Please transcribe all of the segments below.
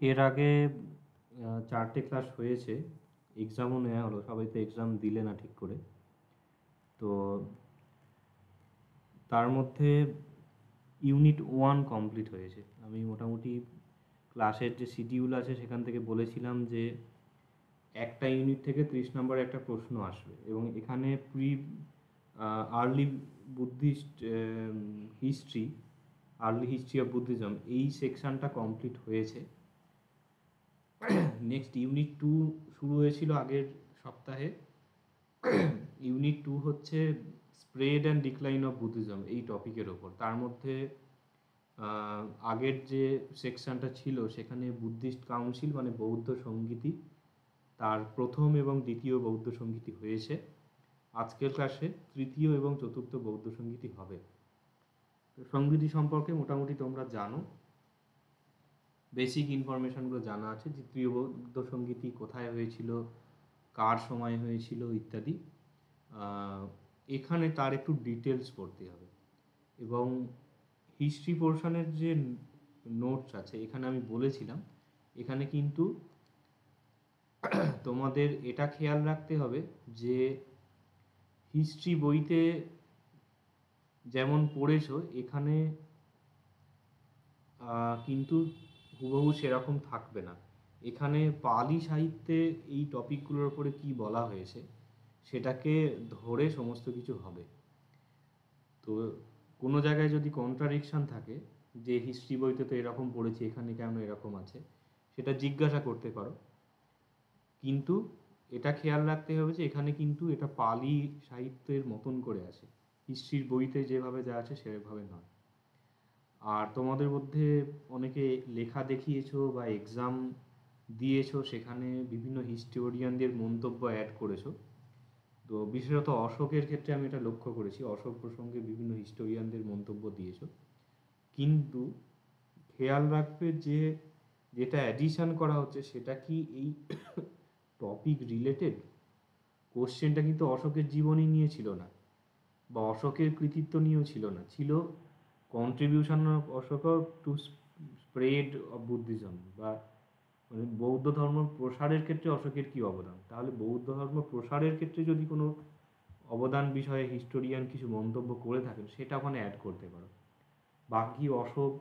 এর আগে 4টে ক্লাস হয়েছে, এক্সামও নেওয়া হলো, সবাই তো এক্সাম দিলে না ঠিক করে। তো তার মধ্যে ইউনিট 1 কমপ্লিট হয়েছে। আমি মোটামুটি ক্লাসের যে শিডিউল আছে সেখান থেকে বলেছিলাম যে একটা ইউনিট থেকে 30 নম্বরের একটা প্রশ্ন আসবে, এবং এখানে early Buddhist history early history of Buddhism এই সেকশানটা কমপ্লিট হয়েছে। নেক্সট ইউনিট 2 শুরু হয়েছিল আগের সপ্তাহে। ইউনিট 2 হচ্ছে spread and decline of Buddhism এই টপিকের ওপর। তার মধ্যে আগের যে সেকশানটা ছিল সেখানে বুদ্ধিস্ট কাউন্সিল মানে বৌদ্ধ সংগীতি, তার প্রথম এবং দ্বিতীয় বৌদ্ধ সংগীতি হয়েছে। আজকের ক্লাসে তৃতীয় এবং চতুর্থ বৌদ্ধ সংগীতি হবে। তো সংগীতি সম্পর্কে মোটামুটি তোমরা জানো, বেসিক ইনফরমেশনগুলো জানা আছে। তৃতীয় বৌদ্ধ সংগীতি কোথায় হয়েছিল, কার সময় হয়েছিল ইত্যাদি। এখানে তার একটু ডিটেলস পড়তে হবে। এবং হিস্ট্রি পোর্শনের যে নোটস আছে এখানে আমি বলেছিলাম, এখানে কিন্তু তোমাদের এটা খেয়াল রাখতে হবে যে হিস্ট্রি বইতে যেমন পড়েছো এখানে কিন্তু হুবহু সেরকম থাকবে না। এখানে পালি সাহিত্যে এই টপিকগুলোর উপরে কি বলা হয়েছে সেটাকে ধরে সমস্ত কিছু হবে। তো কোনো জায়গায় যদি কন্ট্রাডিকশান থাকে যে হিস্ট্রি বইতে তো এরকম পড়েছি এখানে কেন এরকম আছে, সেটা জিজ্ঞাসা করতে পারো। কিন্তু এটা খেয়াল রাখতে হবে যে এখানে কিন্তু এটা পালি সাহিত্যের মতন করে আছে, হিস্ট্রির বইতে যেভাবে যা আছে সেভাবে নয়। আর তোমাদের মধ্যে অনেকে লেখা দেখিয়েছো বা এক্সাম দিয়েছো, সেখানে বিভিন্ন হিস্টোরিয়ানদের মন্তব্য অ্যাড করেছো। তো বিশেষত অশোকের ক্ষেত্রে আমি এটা লক্ষ্য করেছি, অশোক প্রসঙ্গে বিভিন্ন হিস্টোরিয়ানদের মন্তব্য দিয়েছো। কিন্তু খেয়াল রাখবে যে যেটা অ্যাডিশন করা হচ্ছে সেটা কি এই টপিক রিলেটেড। কোশ্চেনটা কিন্তু অশোকের জীবনী নিয়ে ছিল না, বা অশোকের কৃতিত্ব নিয়েও ছিল না, ছিল contribution of Ashok to spread of Buddhism, বা মানে বৌদ্ধ ধর্ম প্রসারের ক্ষেত্রে অশোকের কী অবদান। তাহলে বৌদ্ধ ধর্ম প্রসারের ক্ষেত্রে যদি কোনো অবদান বিষয়ে হিস্টোরিয়ান কিছু মন্তব্য করে থাকেন সেটা ওখানে অ্যাড করতে পারো। বাকি অশোক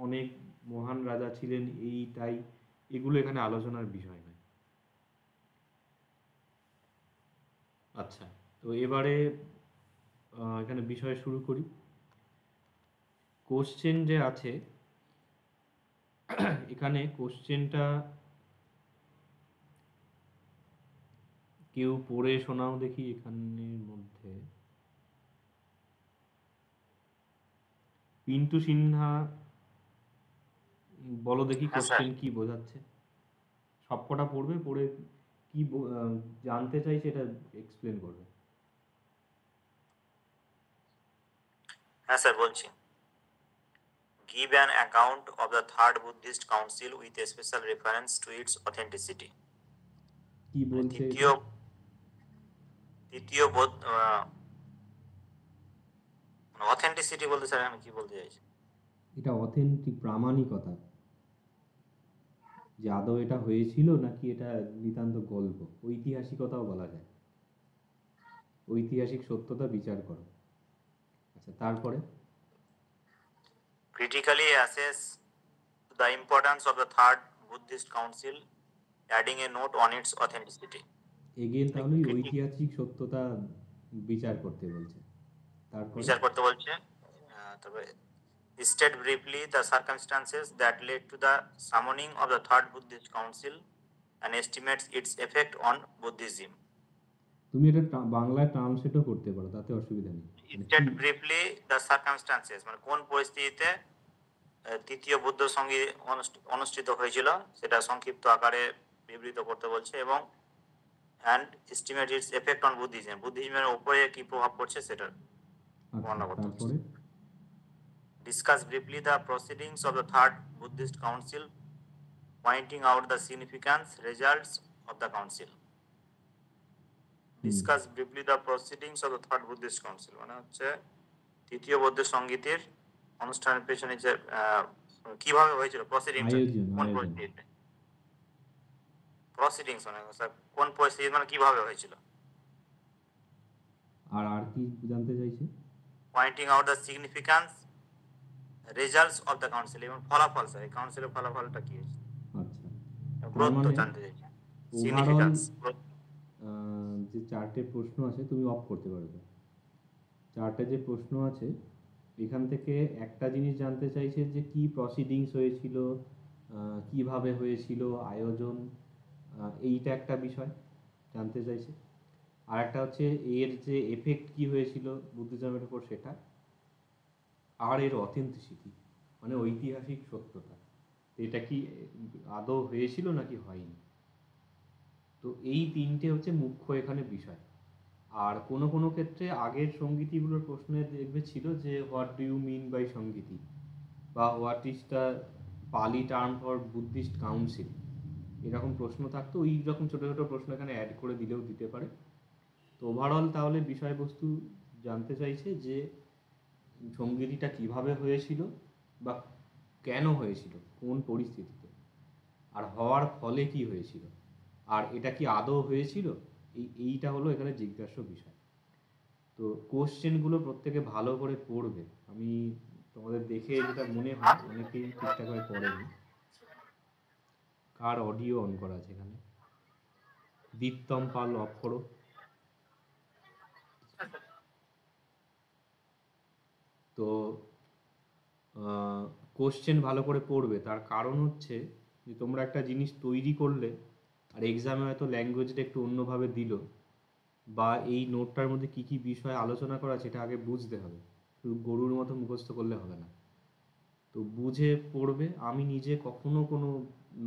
অনেক মহান রাজা ছিলেন এই তাই, এগুলো এখানে আলোচনার বিষয় নয়। আচ্ছা, তো এবারে এখানে বিষয় শুরু করি। কোশ্চেন যে আছে এখানে, কোশ্চেনটা কেউ পড়ে শোনাও দেখি এখানের মধ্যে। পিন্টু সিনহা, বলো দেখি হ্যাঁ স্যার। কোশ্চেন কি বোঝাচ্ছে। সবকটা পড়বে, পড়ে কি জানতে চাইছে এটা এক্সপ্লেন করবে। হ্যাঁ স্যার বলছি। Give an account of the Third Buddhist Council with a special reference to its authenticity. কি বলছে এটা? তৃতীয় তৃতীয় অথেন্টিসিটি বলতে স্যার আমি কি বলতে চাইছি? এটা অথেন্টিক, প্রামাণিকতা, যে আদৌ এটা হয়েছিল নাকি এটা নিতান্ত গল্প, ঐতিহাসিকতাও বলা যায়। ঐতিহাসিক সত্যতা বিচার করো। আচ্ছা, তারপরে Critically assess the importance of the Third Buddhist Council, adding a note on its authenticity. Again তাহলে ঐতিহাসিক সত্যতা বিচার করতে বলছে। তারপরে বিচার করতে বলছে। তবে state briefly the circumstances that led to the summoning of the Third Buddhist Council and estimates its effect on Buddhism. তুমি এটা বাংলায় ট্রান্সলেটও করতে পারো, তাতে অসুবিধা নেই। মানে কি, স্টেট ব্রিফলি দ্য সার্কামস্টান্সেস মানে কোন পরিস্থিতিতে তৃতীয় বুদ্ধ সঙ্গী অনুষ্ঠিত হয়েছিল সেটা সংক্ষিপ্ত আকারে বিবৃত করতে বলছে, এবং and estimate its effect on Buddhism, বুদ্ধিজমের উপরে কি প্রভাব পড়ছে সেটা আচ্ছা বর্ণনা করতে বলছে। তারপরে discuss briefly the proceedings of the third Buddhist council, pointing out the significance results of the council. Discuss briefly the proceedings of the third Buddhist council মানে হচ্ছে তৃতীয় বৌদ্ধ সঙ্গীতের অনুষ্ঠানের পেছনে যে কিভাবে হয়েছিল প্রসিডিংস আয়োজন কোন আয়োজন পরিস্থিতিতে? প্রসিডিংস মানে স্যার কোন পরিস্থিতি মানে কিভাবে হয়েছিল? আর কি জানতে চাইছে? Pointing out the significance results of the council, এবং ফলাফল স্যার এই কাউন্সিলের ফলাফলটা কি হয়েছে, আচ্ছা, তার গুরুত্ব মানে জানতে চাইছি, ওভারঅল সিগনিফিক্যান্স। যে 4টে প্রশ্ন আছে তুমি অফ করতে পারবে। 4টে যে প্রশ্ন আছে এখান থেকে একটা জিনিস জানতে চাইছে যে কি প্রসিডিংস হয়েছিল, কিভাবে হয়েছিল, আয়োজন, এইটা একটা বিষয় জানতে চাইছে। আর একটা হচ্ছে এর যে এফেক্ট কি হয়েছিল বুদ্ধিজমের উপর সেটা, আর এর অথেন্টিসিটি মানে ঐতিহাসিক সত্যতা, এটা কি আদৌ হয়েছিল নাকি হয়নি। তো এই 3টে হচ্ছে মুখ্য এখানে বিষয়। আর কোনো কোনো ক্ষেত্রে আগের সঙ্গীতিগুলোর প্রশ্নে দেখবে ছিল যে what do you mean by সঙ্গীতি, বা what is the Pali term for Buddhist council, এরকম প্রশ্ন থাকতো। ওই রকম ছোটো ছোটো প্রশ্ন এখানে অ্যাড করে দিলেও দিতে পারে। তো ওভারঅল তাহলে বিষয়বস্তু জানতে চাইছে যে সঙ্গীতিটা কিভাবে হয়েছিল বা কেন হয়েছিল, কোন পরিস্থিতিতে, আর হওয়ার ফলে কি হয়েছিল, আর এটা কি আদৌ হয়েছিল, এইটা হলো এখানে জিজ্ঞাস্য বিষয়। তো কোশ্চেনগুলো প্রত্যেকে ভালো করে পড়বে। আমি তোমাদের দেখে যেটা মনে হয় অনেকেই ঠিকঠাকভাবে পড়েনি। কার অডিও অন করা আছে এখানে? দীপ্তম পাল অফ করো। তো কোশ্চেন ভালো করে পড়বে, তার কারণ হচ্ছে যে তোমরা একটা জিনিস তৈরি করলে আর এক্সামে হয়তো ল্যাঙ্গুয়েজটা একটু অন্যভাবে দিল, বা এই নোটটার মধ্যে কী কী বিষয় আলোচনা করা সেটা আগে বুঝতে হবে, শুধু গরুর মতো মুখস্থ করলে হবে না। তো বুঝে পড়বে। আমি নিজে কখনো কোনো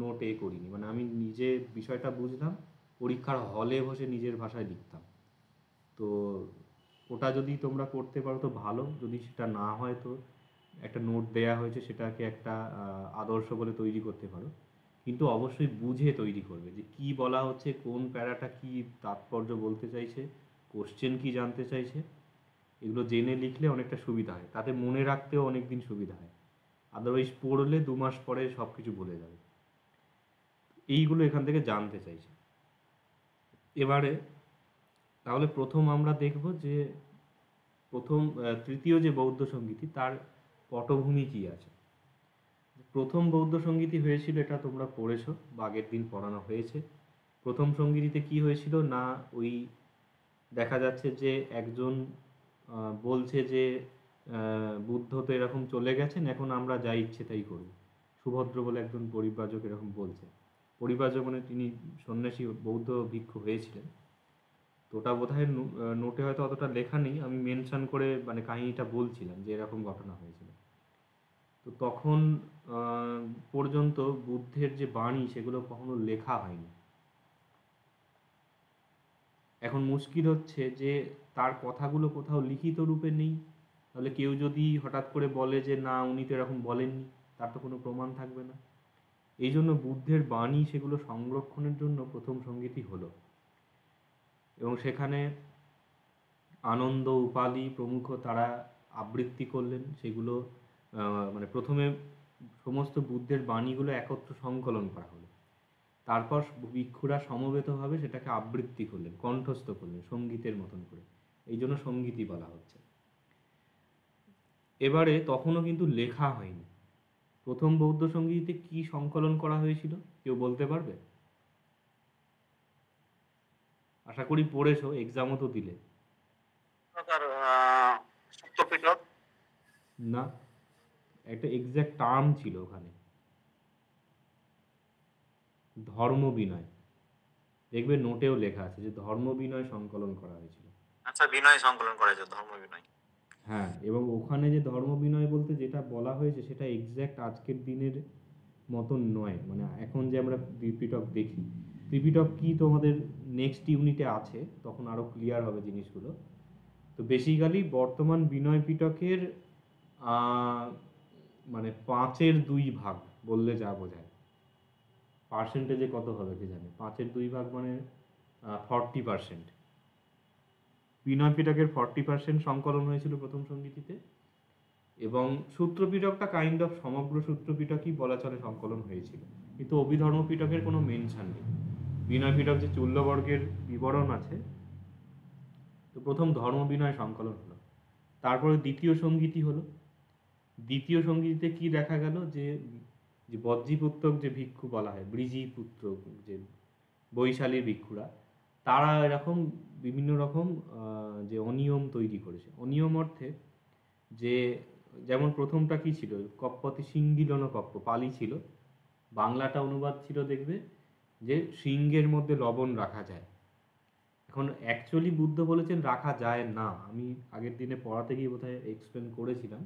নোট করিনি, মানে আমি নিজে বিষয়টা বুঝলাম, পরীক্ষার হলে বসে নিজের ভাষায় লিখতাম। তো ওটা যদি তোমরা করতে পারো তো ভালো, যদি সেটা না হয় তো একটা নোট দেয়া হয়েছে সেটাকে একটা আদর্শ বলে তৈরি করতে পারো। কিন্তু অবশ্যই বুঝে তৈরি করবে যে কি বলা হচ্ছে, কোন প্যারাটা কি তাৎপর্য বলতে চাইছে, কোশ্চেন কি জানতে চাইছে, এগুলো জেনে লিখলে অনেকটা সুবিধা হয়, তাতে মনে রাখতেও অনেক দিন সুবিধা হয়। আদারওয়াইজ পড়লে 2 মাস পরে সব কিছু ভুলে যাবে। এইগুলো এখান থেকে জানতে চাইছে। এবারে তাহলে প্রথম আমরা দেখব যে তৃতীয় যে বৌদ্ধ সঙ্গীতি তার পটভূমি কি আছে। প্রথম বৌদ্ধ সঙ্গীতি হয়েছিল, এটা তোমরা পড়েছো বা আগের দিন পড়ানো হয়েছে। প্রথম সঙ্গীতিতে কি হয়েছিল না, ওই দেখা যাচ্ছে যে একজন বলছে যে বুদ্ধ তো এরকম চলে গেছেন, এখন আমরা যা ইচ্ছে তাই করব। সুভদ্র বলে একজন পরিব্রাজক এরকম বলছে। পরিব্রাজক মানে তিনি সন্ন্যাসী বৌদ্ধ ভিক্ষু হয়েছিলেন। তো ওটা বোধহয় নোটে হয়তো অতটা লেখা নেই, আমি মেনশন করে মানে কাহিনীটা বলছিলাম যে এরকম ঘটনা হয়েছিল। তো তখন পর্যন্ত বুদ্ধের যে বাণী সেগুলো কখনো লেখা হয়নি। এখন মুশকিল হচ্ছে যে তার কথাগুলো কোথাও লিখিত রূপে নেই, তাহলে কেউ যদি হঠাৎ করে বলে যে না উনি তো এরকম বলেননি, তার তো কোনো প্রমাণ থাকবে না। এই জন্য বুদ্ধের বাণী সেগুলো সংরক্ষণের জন্য প্রথম সঙ্গীতই হলো, এবং সেখানে আনন্দ উপালি প্রমুখ তারা আবৃত্তি করলেন সেগুলো। মানে প্রথমে সমস্ত বুদ্ধের বাণীগুলো একত্র সংকলন করা হলো, তারপর ভিক্ষুরা সমবেতভাবে সেটাকে আবৃত্তি করলেন, কণ্ঠস্থ করলেন সঙ্গীতের মতন করে, এই জন্য সঙ্গীতই বলা হচ্ছে। এবারে তখনও কিন্তু লেখা হয়নি। প্রথম বৌদ্ধ সঙ্গীতে কি সংকলন করা হয়েছিল কেউ বলতে পারবে? আশা করি পড়েছো, এক্সামও তো দিলে। সুপ্তপিটক। না, একটা এক্সাক্ট টার্ম ছিল ওখানে, ধর্ম বিনয়। দেখবে নোটেও লেখা আছে যে ধর্ম বিনয় সংকলন করা হয়েছিল। আচ্ছা, বিনয় সংকলন করা হয়েছে, ধর্ম বিনয়। হ্যাঁ, এবং ওখানে যে ধর্ম বিনয় বলতে যেটা বলা হয়েছে সেটা এক্স্যাক্ট আজকের দিনের মতন নয়। মানে এখন যে আমরা ত্রিপিটক দেখি, ত্রিপিটক কি তোমাদের নেক্সট ইউনিটে আছে, তখন আরও ক্লিয়ার হবে জিনিসগুলো। তো বেসিক্যালি বর্তমান বিনয় পিটকের মানে 5/2 বললে যা বোঝায়। পার্সেন্টেজে কত হবে কি জানে, 5/2 মানে 40%। বিনয় পিটকের 40% সংকলন হয়েছিল প্রথম সঙ্গীতিতে, এবং সূত্রপিটকটা কাইন্ড অফ সমগ্র সূত্রপিটকই বলা চলে সংকলন হয়েছিল, কিন্তু অভিধর্ম পিটকের কোনো মেনশন নেই। বিনয় পিটক যে চূল্যবর্গের বিবরণ আছে, তো প্রথম ধর্ম বিনয় সংকলন হলো, তারপরে দ্বিতীয় সঙ্গীতি হলো। দ্বিতীয় সঙ্গীতে কি দেখা গেল, যে যে বজ্রীপুত্রক যে ভিক্ষু বলা হয়, বৃজিপুত্র, যে বৈশালীর ভিক্ষুরা, তারা এরকম বিভিন্ন রকম যে অনিয়ম তৈরি করেছে। অনিয়ম অর্থে যে, যেমন প্রথমটা কি ছিল, কপ্পতি সিঙ্গিলন কপ্প, পালি ছিল, বাংলাটা অনুবাদ ছিল দেখবে যে সিংহের মধ্যে লবণ রাখা যায়। এখন অ্যাকচুয়ালি বুদ্ধ বলেছেন রাখা যায় না। আমি আগের দিনে পড়াতে গিয়ে বোধহয় এক্সপ্লেন করেছিলাম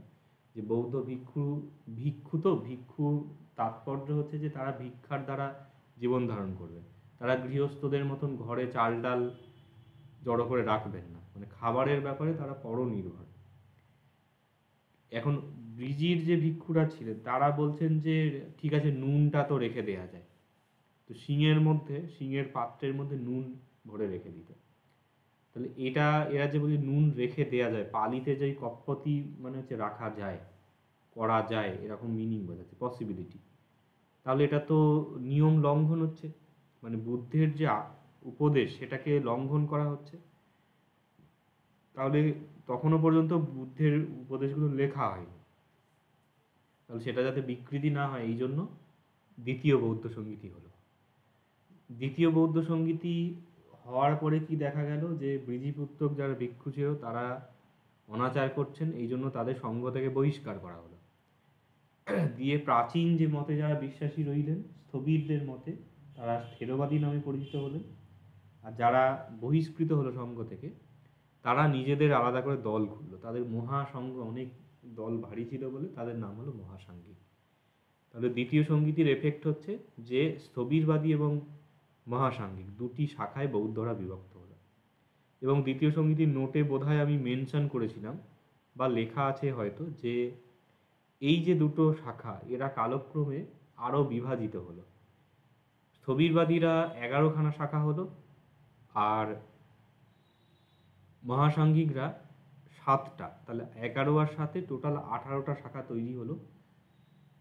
যে বৌদ্ধ ভিক্ষু তাৎপর্য হচ্ছে যে তারা ভিক্ষার দ্বারা জীবন ধারণ করবে। তারা গৃহস্থদের মতন ঘরে চাল ডাল জড়ো করে রাখবেন না, মানে খাবারের ব্যাপারে তারা পরনির্ভর। এখন ব্রিজির যে ভিক্ষুরা ছিলেন তারা বলছেন যে ঠিক আছে, নুনটা তো রেখে দেয়া যায়, তো শিঙের পাত্রের মধ্যে নুন ভরে রেখে দিত। তাহলে এরা যে বলছে নুন রেখে দেয়া যায়, পালিতে যে কপ্পতি মানে হচ্ছে রাখা যায়, করা যায়, এরকম মিনিং বোঝাচ্ছে, পসিবিলিটি। তাহলে এটা তো নিয়ম লঙ্ঘন হচ্ছে, মানে বুদ্ধের যে উপদেশ সেটাকে লঙ্ঘন করা হচ্ছে। তাহলে তখনও পর্যন্ত বুদ্ধের উপদেশগুলো লেখা হয়নি, তাহলে সেটা যাতে বিকৃতি না হয়, এই জন্য দ্বিতীয় বৌদ্ধ সঙ্গীতি হলো। দ্বিতীয় বৌদ্ধ সঙ্গীতি হওয়ার পরে কি দেখা গেল, যে বৃজিপুত্রক যারা ভিক্ষু ছিল তারা অনাচার করছেন, এই জন্য তাদের সঙ্গ থেকে বহিষ্কার করা হলো। দিয়ে প্রাচীন যে মতে যারা বিশ্বাসী রইলেন, স্থবিরদের মতে, তারা স্থেরবাদী নামে পরিচিত হলেন। আর যারা বহিষ্কৃত হলো সঙ্গ থেকে, তারা নিজেদের আলাদা করে দল খুললো। তাদের মহাসংঘ, অনেক দল ভারী ছিল বলে তাদের নাম হলো মহাসাঙ্গিক। তাহলে দ্বিতীয় সঙ্গীতির এফেক্ট হচ্ছে যে স্থবিরবাদী এবং মহাসাঙ্গিক দুটি শাখায় বৌদ্ধরা বিভক্ত হলো। এবং দ্বিতীয় সঙ্গীতির নোটে বোধহয় আমি মেনশন করেছিলাম বা লেখা আছে হয়তো, যে এই যে দুটো শাখা এরা কালক্রমে আরও বিভাজিত হলো। স্থবিরবাদীরা 11খানা শাখা হলো, আর মহাসাঙ্গিকরা 7টা। তাহলে 11 আর 7-এ টোটাল 18টা শাখা তৈরি হলো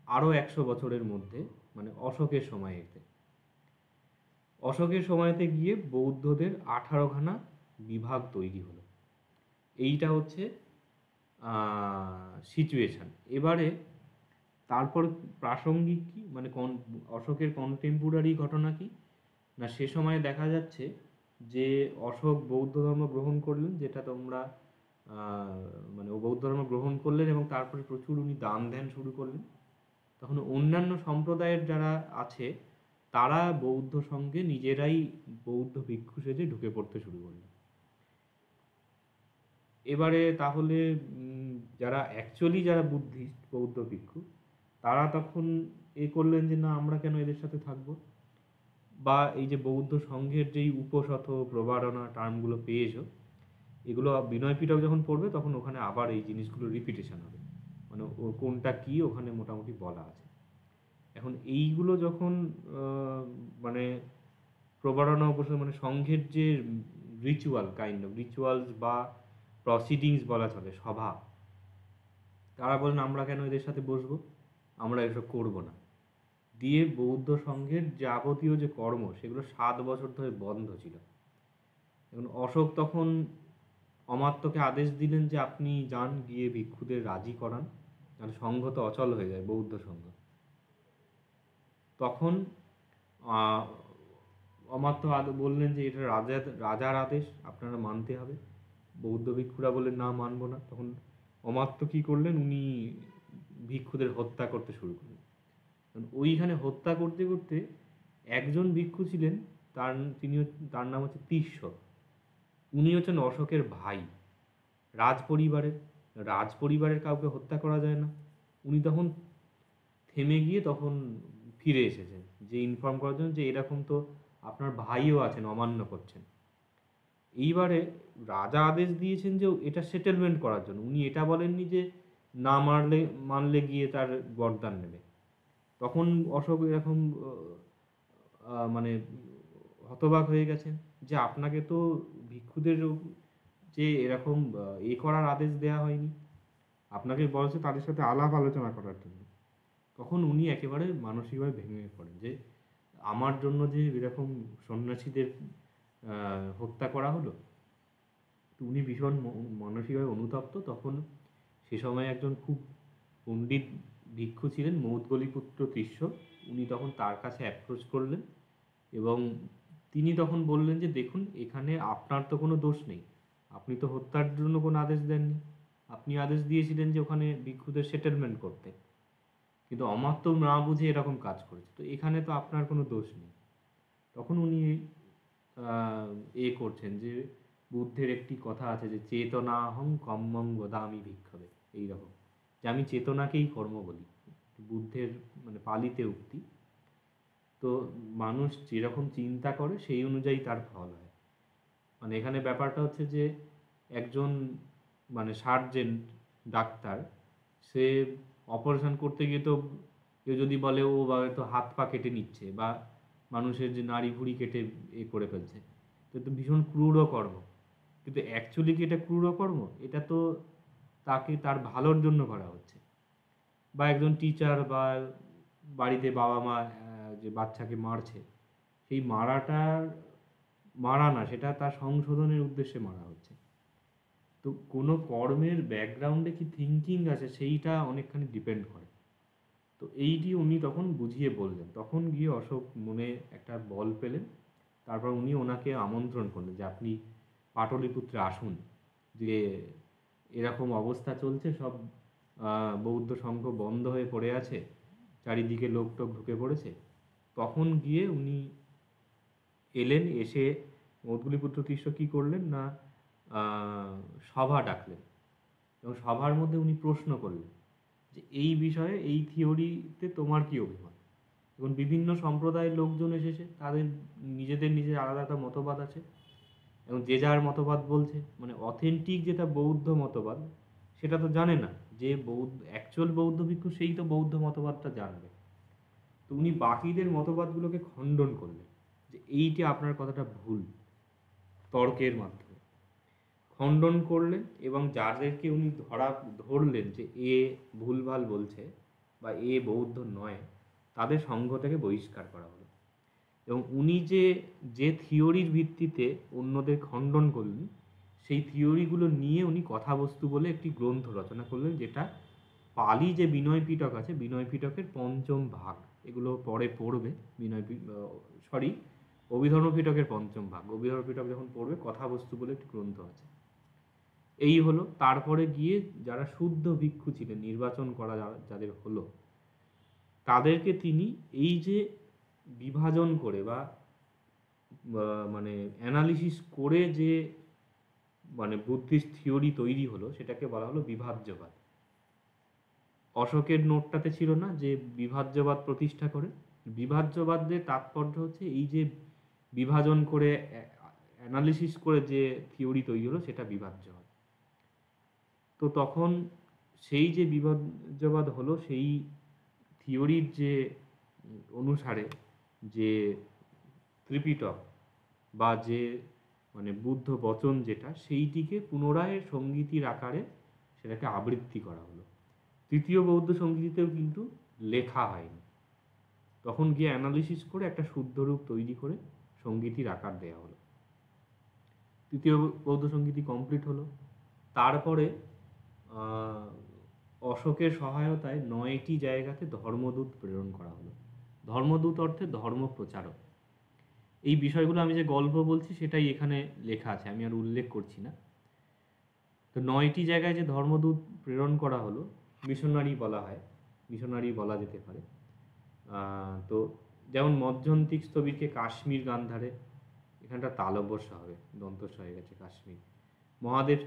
আরও 100 বছরের মধ্যে, মানে অশোকের সময়েতে। অশোকের সময়তে গিয়ে বৌদ্ধদের 18খানা বিভাগ তৈরি হলো। এইটা হচ্ছে সিচুয়েশান। এবারে তারপর প্রাসঙ্গিক কি, মানে অশোকের কন্টেম্পোরারি ঘটনা কি না, সে সময় দেখা যাচ্ছে যে অশোক বৌদ্ধ ধর্ম গ্রহণ করলেন, যেটা তোমরা মানে ও বৌদ্ধ ধর্ম গ্রহণ করলেন এবং তারপরে প্রচুর উনি দান ধ্যান শুরু করলেন। তখন অন্যান্য সম্প্রদায়ের যারা আছে তারা বৌদ্ধ সঙ্গে নিজেরাই বৌদ্ধ ভিক্ষু সেজে ঢুকে পড়তে শুরু করলেন। এবারে তাহলে যারা বুদ্ধিস্ট বৌদ্ধ ভিক্ষু, তারা তখন করলেন যে না, আমরা কেন এদের সাথে থাকবো, বা এই যে বৌদ্ধ সংঘের যেই উপশত প্রবারণা টার্মগুলো পেয়েছো, এগুলো বিনয় পিটক যখন পড়বে তখন ওখানে আবার এই জিনিসগুলো রিপিটেশন হবে, মানে কোনটা কি ওখানে মোটামুটি বলা আছে। এখন এইগুলো যখন মানে প্রবারণা উপসর্গ, মানে সংঘের যে রিচুয়ালস বা প্রসিডিংস বলা চলে, সভা, তারা বলেন আমরা কেন এদের সাথে বসবো, আমরা এসব করবো না। দিয়ে বৌদ্ধ সংঘের যাবতীয় যে কর্ম সেগুলো 7 বছর ধরে বন্ধ ছিল। এখন অশোক তখন অমাত্যকে আদেশ দিলেন যে আপনি যান, গিয়ে ভিক্ষুদের রাজি করান, নাহলে সংঘ তো অচল হয়ে যায়, বৌদ্ধ সংঘ। তখন অমাত্য বললেন যে এটা রাজার আদেশ, আপনারা মানতে হবে। বৌদ্ধ ভিক্ষুরা বললেন না, মানব না। তখন অমাত্য কি করলেন, উনি ভিক্ষুদের হত্যা করতে শুরু করলেন। ওইখানে হত্যা করতে করতে একজন ভিক্ষু ছিলেন, তার নাম হচ্ছে তিস্য। উনি হচ্ছেন অশোকের ভাই, রাজপরিবারের কাউকে হত্যা করা যায় না। উনি তখন থেমে গিয়ে তখন ফিরে এসেছেন যে ইনফর্ম করার জন্য যে এরকম তো আপনার ভাইও আছেন, অমান্য করছেন। এইবারে রাজা আদেশ দিয়েছেন যে এটা সেটেলমেন্ট করার জন্য, উনি এটা বলেননি যে না মানলে গিয়ে তার গর্দান নেবে। তখন অশোক এরকম মানে হতবাক হয়ে গেছেন যে আপনাকে তো ভিক্ষুদের যে এরকম করার আদেশ দেওয়া হয়নি, আপনাকে বলা হচ্ছে তাদের সাথে আলাপ আলোচনা করার জন্য। তখন উনি একেবারে মানসিকভাবে ভেঙে পড়েন যে আমার জন্য যে এরকম সন্ন্যাসীদের হত্যা করা হলো। তো উনি ভীষণ মানসিকভাবে অনুতপ্ত। তখন সে সময় একজন খুব পণ্ডিত ভিক্ষু ছিলেন মৌদগলিপুত্র তিস্য। উনি তখন তার কাছে অ্যাপ্রোচ করলেন এবং তিনি তখন বললেন যে দেখুন, এখানে আপনার তো কোনো দোষ নেই, আপনি তো হত্যার জন্য কোনো আদেশ দেননি, আপনি আদেশ দিয়েছিলেন যে ওখানে ভিক্ষুদের সেটেলমেন্ট করতে, কিন্তু অমাত্য না বুঝে এরকম কাজ করেছে, তো এখানে তো আপনার কোনো দোষ নেই। তখন উনি আহ, করছেন যে বুদ্ধের একটি কথা আছে যে চেতনাহং কম্মং বদামি ভিক্ষবে, এইরকম, যে আমি চেতনাকেই কর্ম বলি, বুদ্ধের মানে পালিতে উক্তি। তো মানুষ যেরকম চিন্তা করে সেই অনুযায়ী তার ফল হয়। মানে এখানে ব্যাপারটা হচ্ছে যে একজন মানে সার্জেন্ট ডাক্তার, সে অপারেশন করতে গিয়ে তো কেউ যদি বলে ও বা তো হাত পা কেটে নিচ্ছে বা মানুষের যে নাড়ি ভুঁড়ি কেটে করে ফেলছে, তো এটা ভীষণ ক্রূর কর্ম। কিন্তু অ্যাকচুয়ালি কি এটা ক্রূর কর্ম? এটা তো তাকে তার ভালোর জন্য করা হচ্ছে। বা একজন টিচার বা বাড়িতে বাবা মা যে বাচ্চাকে মারছে, সেই মারাটার মারা না, সেটা তার সংশোধনের উদ্দেশ্যে মারা হচ্ছে। তো কোনো কর্মের ব্যাকগ্রাউন্ডে কি থিঙ্কিং আছে সেইটা অনেকখানি ডিপেন্ড করে। তো এইটি উনি তখন বুঝিয়ে বললেন। তখন গিয়ে অশোক মনে একটা বল পেলেন। তারপর উনি ওনাকে আমন্ত্রণ করলেন যে আপনি পাটলিপুত্রে আসুন, যে এরকম অবস্থা চলছে, সব বৌদ্ধ সংঘ বন্ধ হয়ে পড়ে আছে, চারিদিকে লোকটোক ঢুকে পড়েছে। তখন গিয়ে উনি এলেন, এসে মৌদগলিপুত্র তিস্য কী করলেন না, সভা ডাকলেন এবং সভার মধ্যে উনি প্রশ্ন করলেন যে এই বিষয়ে এই থিওরিতে তোমার কি অভিমত। এবং বিভিন্ন সম্প্রদায়ের লোকজন এসেছে, তাদের নিজেদের নিজের আলাদা একটা মতবাদ আছে এবং যে যার মতবাদ বলছে, মানে অথেন্টিক যেটা বৌদ্ধ মতবাদ সেটা তো জানে না, যে বৌদ্ধ অ্যাকচুয়াল বৌদ্ধ ভিক্ষু সেই তো বৌদ্ধ মতবাদটা জানবে। তো উনি বাকিদের মতবাদগুলোকে খণ্ডন করলেন যে এইটি আপনার কথাটা ভুল, তর্কের মাধ্যমে খণ্ডন করলেন। এবং যাদেরকে উনি ধরলেন যে এ ভুলভাল বলছে বা এ বৌদ্ধ নয়, তাদের সংঘ থেকে বহিষ্কার করা হলো। এবং উনি যে যে থিওরির ভিত্তিতে অন্যদের খণ্ডন করলেন, সেই থিওরিগুলো নিয়ে উনি কথাবস্তু বলে একটি গ্রন্থ রচনা করলেন, যেটা পালি যে বিনয় পিটক আছে, বিনয় পিটকের পঞ্চম ভাগ। এগুলো পরে পড়বে, সরি, অভিধর্ম পিটকের পঞ্চম ভাগ। অভিধর্ম পিটক যখন পড়বে, কথাবস্তু বলে একটি গ্রন্থ আছে। এই হলো। তারপরে গিয়ে যারা শুদ্ধ ভিক্ষু ছিলেন, নির্বাচন করা যাদের হলো, তাদেরকে তিনি এই যে বিভাজন করে বা মানে অ্যানালিসিস করে যে মানে বুদ্ধিস্ট থিওরি তৈরি হলো, সেটাকে বলা হলো বিভাজ্যবাদ। অশোকের নোটটাতে ছিল না যে বিভাজ্যবাদ প্রতিষ্ঠা করে? বিভাজ্যবাদের তাৎপর্য হচ্ছে এই যে বিভাজন করে অ্যানালিসিস করে যে থিওরি তৈরি হলো, সেটা বিভাজ্যবাদ। তো তখন সেই যে বিভাজ্যবাদ হলো, সেই থিওরির যে অনুসারে যে ত্রিপিটক বা যে মানে বুদ্ধ বচন যেটা, সেইটিকে পুনরায় সঙ্গীতির আকারে সেটাকে আবৃত্তি করা হলো। তৃতীয় বৌদ্ধ সঙ্গীতেও কিন্তু লেখা হয়নি। তখন গিয়ে অ্যানালিসিস করে একটা শুদ্ধ রূপ তৈরি করে সঙ্গীতির আকার দেওয়া হলো। তৃতীয় বৌদ্ধ সঙ্গীতি কমপ্লিট হলো। তারপরে অশোকের সহায়তায় 9টি জায়গাতে ধর্মদূত প্রেরণ করা হলো। ধর্মদূত অর্থে ধর্ম প্রচারক। এই বিষয়গুলো আমি যে গল্প বলছি সেটাই এখানে লেখা আছে, আমি আর উল্লেখ করছি না। তো 9টি জায়গায় যে ধর্মদূত প্রেরণ করা হলো, মিশনারি বলা হয়, মিশনারি বলা যেতে পারে। তো যেমন মধ্যন্তিক স্থবিরকে কাশ্মীর গান্ধারে, এখানটা তালব্যস্য হবে, দন্তস্য হয়ে গেছে কাশ্মীর। মহাদেব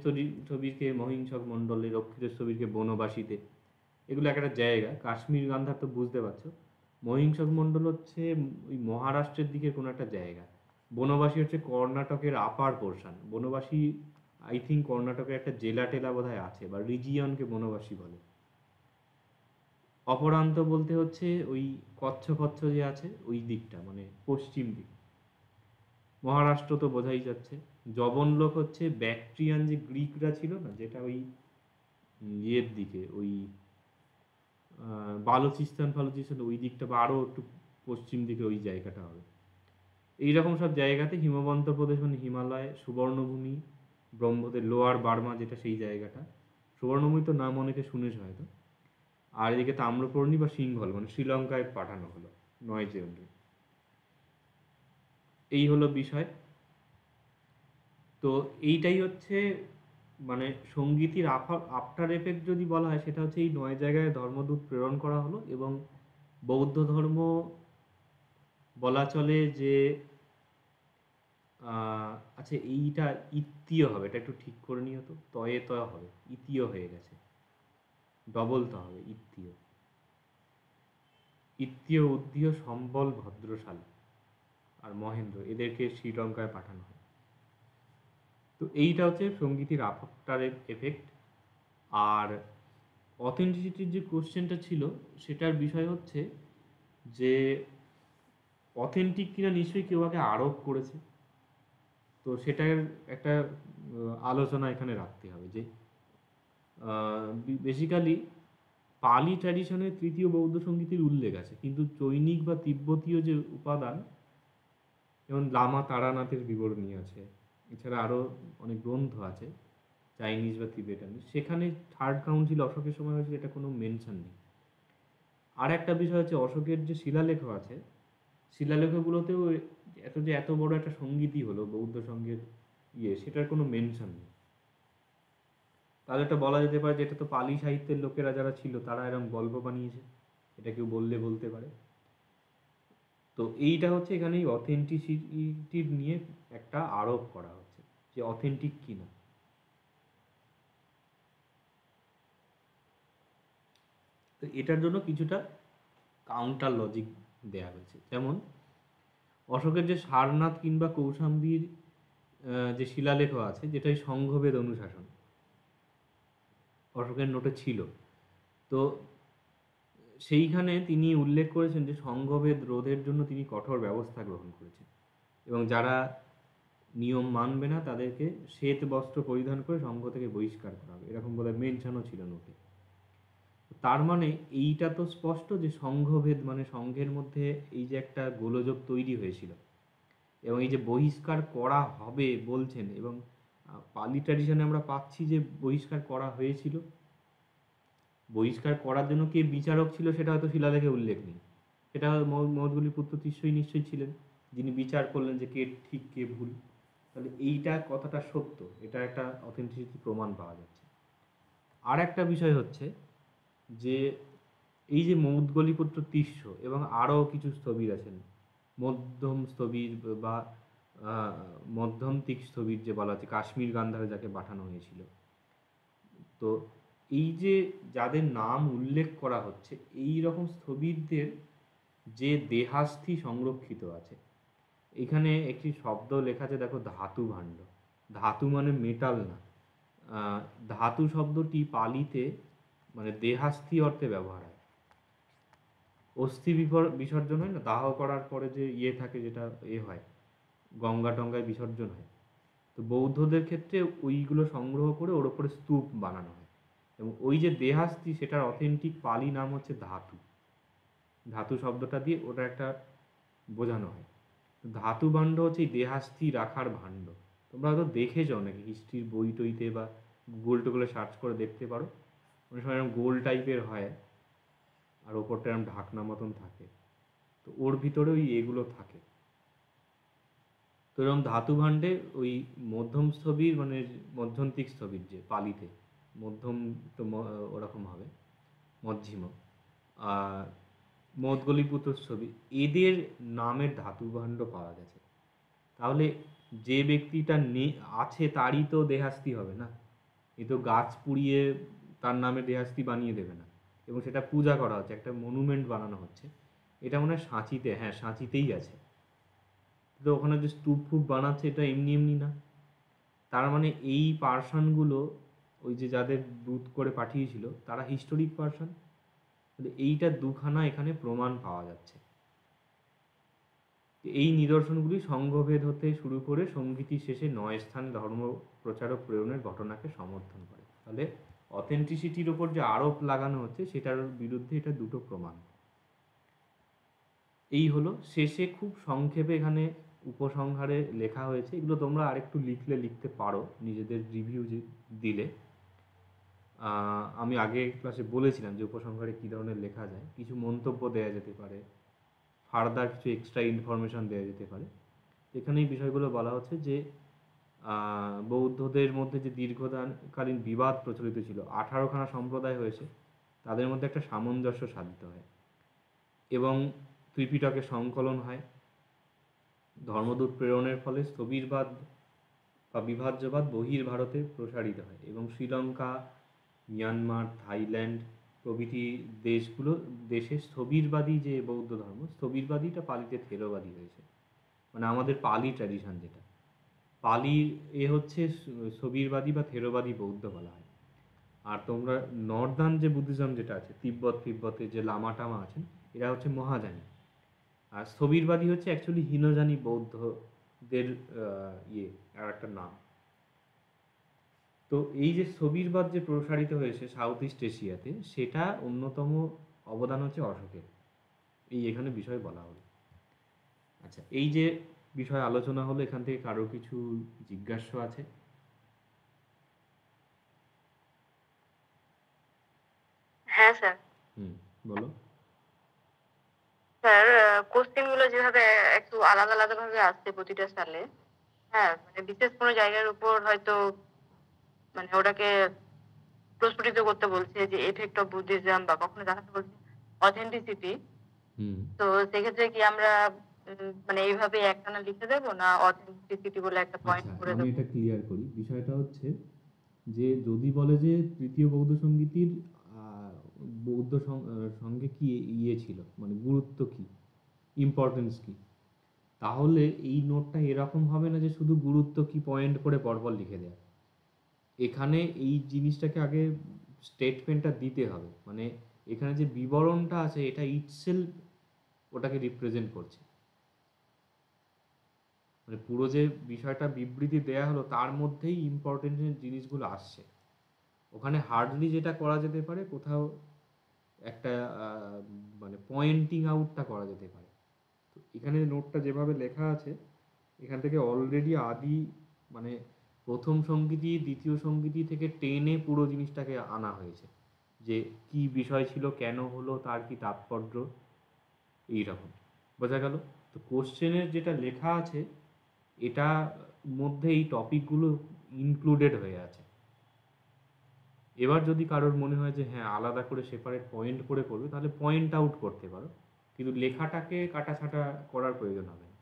স্থবিরকে মহিংসক মণ্ডলে, রক্ষিত স্থবিরকে বনবাসীতে। এগুলো একটা জায়গা। কাশ্মীর গান্ধার তো বুঝতে পারছো। মহিংসক মণ্ডল হচ্ছে ওই মহারাষ্ট্রের দিকে কোনো একটা জায়গা। বনবাসী হচ্ছে কর্ণাটকের আপার পোর্শন। বনবাসী আই থিঙ্ক কর্ণাটকের একটা জেলা টেলা বোধহয় আছে, বা রিজিয়নকে বনবাসী বলে। অপরান্ত বলতে হচ্ছে ওই কচ্ছ কচ্ছ যে আছে ওই দিকটা, মানে পশ্চিম দিক। মহারাষ্ট্র তো বোঝাই যাচ্ছে। জবনলোক হচ্ছে ব্যাকট্রিয়ান যে গ্রিকরা ছিল না, যেটা ওই ইয়ের দিকে, ওই বালুচিস্তান ওই দিকটা, বা আরও একটু পশ্চিম দিকে ওই জায়গাটা হবে। এইরকম সব জায়গাতে হিমবন্ত প্রদেশ মানে হিমালয়, সুবর্ণভূমি, ব্রহ্মদের লোয়ার বার্মা যেটা সেই জায়গাটা, সুবর্ণভূমি তো নাম অনেকে শুনেছে হয়তো, আর এদিকে তাম্রপর্ণী বা সিংহল মানে শ্রীলঙ্কায় পাঠানো হলো 9 জুন। এই হলো বিষয়। তো এইটাই হচ্ছে মানে সঙ্গীতির আফটার এফেক্ট যদি বলা হয়, সেটা হচ্ছে এই 9 জায়গায় ধর্মদূত প্রেরণ করা হলো, এবং বৌদ্ধ ধর্ম বলা চলে যে আচ্ছা এইটা ইত্তীয় হবে, এটা একটু ঠিক করে নিও তো, তয়ে তয় হবে, ইতীয় হয়ে গেছে, ডবল ত হবে, ইত্তীয়। ইত্তীয়, উদ্ধীয়, সম্বল, ভদ্রশালী আর মহেন্দ্র, এদেরকে শ্রীলঙ্কায় পাঠানো হয়। তো এইটা হচ্ছে সঙ্গীতের আফটার এফেক্ট। আর অথেন্টিসিটির যে কোশ্চেনটা ছিল, সেটার বিষয় হচ্ছে যে অথেন্টিক কিনা নিশ্চয়ই কেউ আগে আরোপ করেছে। তো সেটার একটা আলোচনা এখানে রাখতে হবে যে বেসিক্যালি পালি ট্র্যাডিশনে তৃতীয় বৌদ্ধ সঙ্গীতের উল্লেখ আছে, কিন্তু চৈনিক বা তিব্বতীয় যে উপাদান, যেমন লামা তারানাথের বিবরণী আছে, এছাড়া আরও অনেক গ্রন্থ আছে চাইনিজ বা তিবেটানিজ, সেখানে থার্ড কাউন্সিল অশোকের সময় হয়েছে, এটা কোনো মেনশন নেই। আর একটা বিষয় হচ্ছে অশোকের যে শিলালেখ আছে, শিলালেখগুলোতেও এত বড় একটা সঙ্গীতই হলো বৌদ্ধ সঙ্গের সেটার কোনো মেনশন নেই। তাহলে এটা বলা যেতে পারে যে এটা তো পালি সাহিত্যের লোকেরা যারা ছিল তারা এরকম গল্প বানিয়েছে, এটা কেউ বলতে পারে। তো এইটা হচ্ছে এখানে এই অথেন্টিসিটি নিয়ে একটা আরোপ করা হচ্ছে যে অথেন্টিক কিনা। তো এটার জন্য কিছুটা কাউন্টার লজিক দেয়া হয়েছে, যেমন অশোকের যে সারনাথ কিংবা কৌশাম্বীর যে শিলালেখ আছে, যেটা এই সংঘবেদ অনুশাসন অশোকের নোটে ছিল, তো সেইখানে তিনি উল্লেখ করেছেন যে সংঘভেদ রোধের জন্য তিনি কঠোর ব্যবস্থা গ্রহণ করেছেন, এবং যারা নিয়ম মানবে না তাদেরকে শ্বেত বস্ত্র পরিধান করে সংঘ থেকে বহিষ্কার করা হবে, এরকম বোধহয় মেনশনও ছিল নোটে। তার মানে এইটা তো স্পষ্ট যে সংঘভেদ মানে সংঘের মধ্যে এই যে একটা গোলযোগ তৈরি হয়েছিল, এবং এই যে বহিষ্কার করা হবে বলছেন, এবং পালি ট্র্যাডিশনে আমরা পাচ্ছি যে বহিষ্কার করা হয়েছিল। বহিষ্কার করার জন্য কে বিচারক ছিল সেটা হয়তো শিলালেখে উল্লেখ নেই, সেটা মহৎগুলির পুত্র তিস্যই নিশ্চয়ই ছিলেন, যিনি বিচার করলেন যে কে ঠিক কে ভুল। তাহলে এইটা কথাটা সত্য, এটা একটা অথেন্টিসিটি প্রমাণ পাওয়া যাচ্ছে। আর একটা বিষয় হচ্ছে যে এই যে মৌদগলিপুত্র তিস্য এবং আরও কিছু স্থবির আছেন, মধ্যম স্থবির বা মধ্যন্তিক স্থবির যে বলা হচ্ছে, কাশ্মীর গান্ধারে যাকে পাঠানো হয়েছিল, তো এই যে যাদের নাম উল্লেখ করা হচ্ছে, এই রকম স্থবিরদের যে দেহাস্থি সংরক্ষিত আছে, এখানে একটি শব্দ লেখা আছে দেখো, ধাতু ভাণ্ড। ধাতু মানে মেটাল না, ধাতু শব্দটি পালিতে মানে দেহাস্থি অর্থে ব্যবহার হয়। অস্থি বিসর্জন হয় না, দাহ করার পরে যে থাকে, যেটা হয় গঙ্গা টঙ্গায় বিসর্জন হয়, তো বৌদ্ধদের ক্ষেত্রে ওইগুলো সংগ্রহ করে ওর ওপরে স্তূপ বানানো হয়, এবং ওই যে দেহাস্থি সেটার অথেন্টিক পালি নাম হচ্ছে ধাতু। ধাতু শব্দটা দিয়ে ওটা একটা বোঝানো হয়। ধাতু ভাণ্ড হচ্ছে এই দেহাস্থি রাখার ভাণ্ড। তোমরা হয়তো দেখেছো অনেকে হিস্ট্রির বই টইতে বা গুগল টুগলে সার্চ করে দেখতে পারো, অনেক সময় এরকম গোল টাইপের হয় আর ওপরটা এরকম ঢাকনা মতন থাকে, তো ওর ভিতরে ওই এগুলো থাকে। তো এরকম ধাতু ভাণ্ডে ওই মধ্যম স্থবির মানে মধ্যন্তিক স্থবির যে পালিতে মধ্যম, তো ওরকম হবে মধ্যিম, আর মৌদগলিপুত্র স্থবির, এদের নামের ধাতু ভাণ্ড পাওয়া গেছে। তাহলে যে ব্যক্তিটা আছে তারই তো দেহাস্তি হবে না, এ তো গাছ পুড়িয়ে তার নামে দেহাস্তি বানিয়ে দেবে না, এবং সেটা পূজা করা হচ্ছে, একটা মনুমেন্ট বানানো হচ্ছে। এটা মনে হয় সাঁচিতে, হ্যাঁ সাঁচিতেই আছে। তো ওখানে যে স্তূপ ফুপ বানাচ্ছে এটা এমনি এমনি না। তার মানে এই পার্সনগুলো ওই যে যাদের দূত করে পাঠিয়েছিল তারা হিস্টোরিক পার্সন। এইটা দুখানা এখানে প্রমাণ পাওয়া যাচ্ছে। এই নিদর্শনগুলি সংঘভেদ হতে শুরু করে সঙ্গীতি শেষে 9 স্থান ধর্ম প্রচারক প্রেরণের ঘটনাকে সমর্থন করে। তাহলে অথেন্টিসিটির ওপর যে আরোপ লাগানো হচ্ছে সেটার বিরুদ্ধে এটা দুটো প্রমাণ। এই হলো শেষে খুব সংক্ষেপে এখানে উপসংহারে লেখা হয়েছে, এগুলো তোমরা আরেকটু লিখতে পারো নিজেদের রিভিউ দিলে। আমি আগে ক্লাসে বলেছিলাম যে উপসংহারে কী ধরনের লেখা যায়, কিছু মন্তব্য দেওয়া যেতে পারে, ফার্দার কিছু এক্সট্রা ইনফরমেশন দেওয়া যেতে পারে। এখানে এই বিষয়গুলো বলা হচ্ছে যে বৌদ্ধদের মধ্যে যে দীর্ঘকালীন বিবাদ প্রচলিত ছিল, 18খানা সম্প্রদায় হয়েছে, তাদের মধ্যে একটা সামঞ্জস্য সাধিত হয় এবং ত্রিপিটকের সংকলন হয়। ধর্মদূত প্রেরণের ফলে স্থবিরবাদ বা বিভাজ্যবাদ বহির্ভারতে প্রসারিত হয় এবং শ্রীলঙ্কা, মিয়ানমার, থাইল্যান্ড প্রভৃতি দেশে স্থবিরবাদী যে বৌদ্ধ ধর্ম, স্থবিরবাদীটা পালিতে থেরোবাদী হয়েছে। মানে আমাদের পালি ট্র্যাডিশন যেটা, পালির হচ্ছে স্থবিরবাদী বা থেরোবাদী বৌদ্ধ বলা হয়। আর তোমরা নর্দার্ন যে বুদ্ধিজম যেটা আছে, তিব্বতে যে লামা টামা আছেন, এরা হচ্ছে মহাযানী। আর স্থবিরবাদী হচ্ছে অ্যাকচুয়ালি হীনযানী বৌদ্ধদের আর একটা নাম। তো এই যে স্থবিরবাদ যে প্রসারিত হয়েছে সাউথ ইস্ট এশিয়াতে, সেটা অন্যতম অবদান হচ্ছে অশোকের। এখানে বিষয় বলা হলো। আচ্ছা, এই যে বিষয় আলোচনা হলো, এখান থেকে কারো কিছু জিজ্ঞাসা আছে? হ্যাঁ স্যার। বলো স্যার, কোশ্চেন গুলো যেভাবে একটু আলাদা আলাদা ভাবে আসছে প্রতিটা সালে, হ্যাঁ মানে বিশেষ কোনো জায়গার উপর হয়তো মানে ওটাকে প্রস্ফুটিত করতে বলছে যে এফেক্ট অফ বুদ্ধিজম, বা কখনো দেখাতে বলছে অথেন্টিসিটি। তো সেক্ষেত্রে কি আমরা মানে এইভাবে একটানা লিখে দেবো, না অথেন্টিসিটি বলে একটা পয়েন্ট করে দেবো? আমি এটা ক্লিয়ার করি। বিষয়টা হচ্ছে যে যদি বলে যে তৃতীয় বৌদ্ধ সংগীতির বৌদ্ধ সঙ্গে কি ছিল, মানে গুরুত্ব কি, ইম্পর্টেন্স কি, তাহলে এই নোটটা এরকম হবে না যে শুধু গুরুত্ব কি পয়েন্ট করে পরপর লিখে দেয়। এখানে এই জিনিসটাকে আগে স্টেটমেন্টটা দিতে হবে, মানে এখানে যে বিবরণটা আছে এটা ইটসেলফ ওটাকে রিপ্রেজেন্ট করছে। মানে পুরো যে বিষয়টা বিবৃতি দেয়া হলো তার মধ্যেই ইম্পর্টেন্ট জিনিসগুলো আসছে। ওখানে হার্ডলি যেটা করা যেতে পারে, কোথাও একটা মানে পয়েন্টিং আউটটা করা যেতে পারে। তো এখানে নোটটা যেভাবে লেখা আছে, এখান থেকে অলরেডি মানে প্রথম সংগীতি, দ্বিতীয় সংগীতি থেকে টেনে পুরো জিনিসটাকে আনা হয়েছে, যে কি বিষয় ছিল, কেন হলো, তার কি তাৎপর্য, এইরকম বোঝা গেল। তো কোশ্চেনের যেটা লেখা আছে এটা মধ্যে এই টপিকগুলো ইনক্লুডেড হয়ে আছে। এবার যদি কারোর মনে হয় যে হ্যাঁ আলাদা করে সেপারেট পয়েন্ট করে করবে, তাহলে পয়েন্ট আউট করতে পারো, কিন্তু লেখাটাকে কাটাছাটা করার প্রয়োজন হবে না।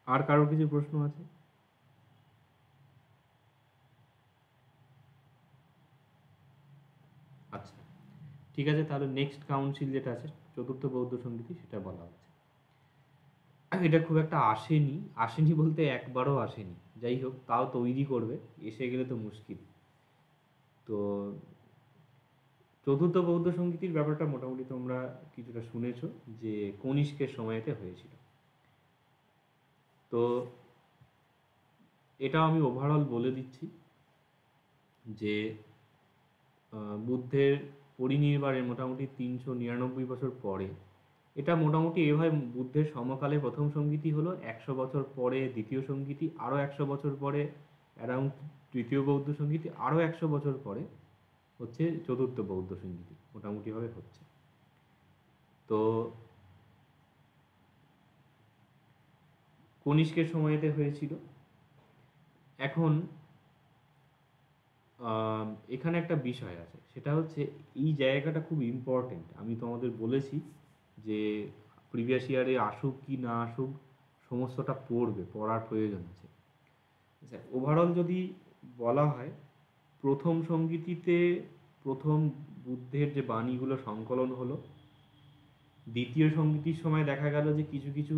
আর কারোর কিছু প্রশ্ন আছে? আচ্ছা, ঠিক আছে, তাহলে নেক্সট কাউন্সিল যেটা আছে চতুর্থ বৌদ্ধ সংগীতি, সেটা বলা হচ্ছে। এটা খুব একটা আসেনি বলতে একবারও আসেনি, যাই হোক তাও তৈরি করবে, এসে গেলে তো মুশকিল। তো চতুর্থ বৌদ্ধ সংগীতির ব্যাপারটা মোটামুটি তোমরা কিছুটা শুনেছ যে কনিষ্কের সময়তে হয়েছিল। তো এটা আমি ওভারঅল বলে দিচ্ছি যে বুদ্ধের পরিনির্বাণের মোটামুটি 399 বছর পরে, এটা মোটামুটি এভাবে বুদ্ধের সমকালে প্রথম সংগীতি হলো, 100 বছর পরে দ্বিতীয় সংগীতি, আরও 100 বছর পরে অ্যারাউন্ড তৃতীয় বৌদ্ধ সংগীতি, আরও 100 বছর পরে হচ্ছে চতুর্থ বৌদ্ধ সংগীতি, মোটামুটিভাবে হচ্ছে। তো কনিষ্কের সময়তে হয়েছিল। এখন এখানে একটা বিষয় আছে, সেটা হচ্ছে এই জায়গাটা খুব ইম্পর্টেন্ট। আমি তোমাদের বলেছি যে প্রিভিয়াস ইয়ারে আসুক কি না আসুক, সমস্তটা পড়ার প্রয়োজন আছে। আচ্ছা, ওভারঅল যদি বলা হয়, প্রথম সংগীতিতে প্রথম বুদ্ধের যে বাণীগুলো সংকলন হলো, দ্বিতীয় সংগীতির সময় দেখা গেল যে কিছু কিছু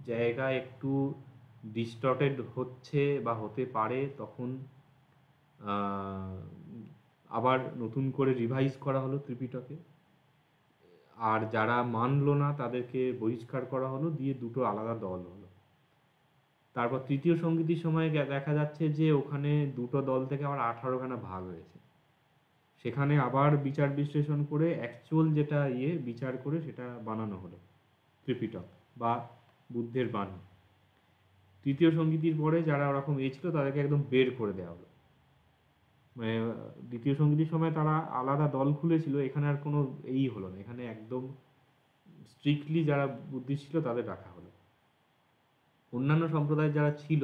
জায়গা একটু ডিস্টর্টেড হচ্ছে বা হতে পারে, তখন আবার নতুন করে রিভাইজ করা হলো ত্রিপিটকে, আর যারা মানলো না তাদেরকে বহিষ্কার করা হলো, দিয়ে দুটো আলাদা দল হলো। তারপর তৃতীয় সংগীতির সময় দেখা যাচ্ছে যে ওখানে দুটো দল থেকে আবার 18খানা ভাগ হয়েছে। সেখানে আবার বিচার বিশ্লেষণ করে অ্যাকচুয়াল যেটা বিচার করে সেটা বানানো হলো ত্রিপিটক বা বুদ্ধের বাণী। তৃতীয় সংগীতির পরে যারা ওরকম ছিল তাদেরকে একদম বের করে দেওয়া হলো। মানে দ্বিতীয় সংগীতির সময় তারা আলাদা দল খুলেছিল, এখানে আর কোনো হলো না, এখানে একদম স্ট্রিক্টলি যারা বুদ্ধিস্ট ছিল তাদের রাখা হলো। অন্যান্য সম্প্রদায় যারা ছিল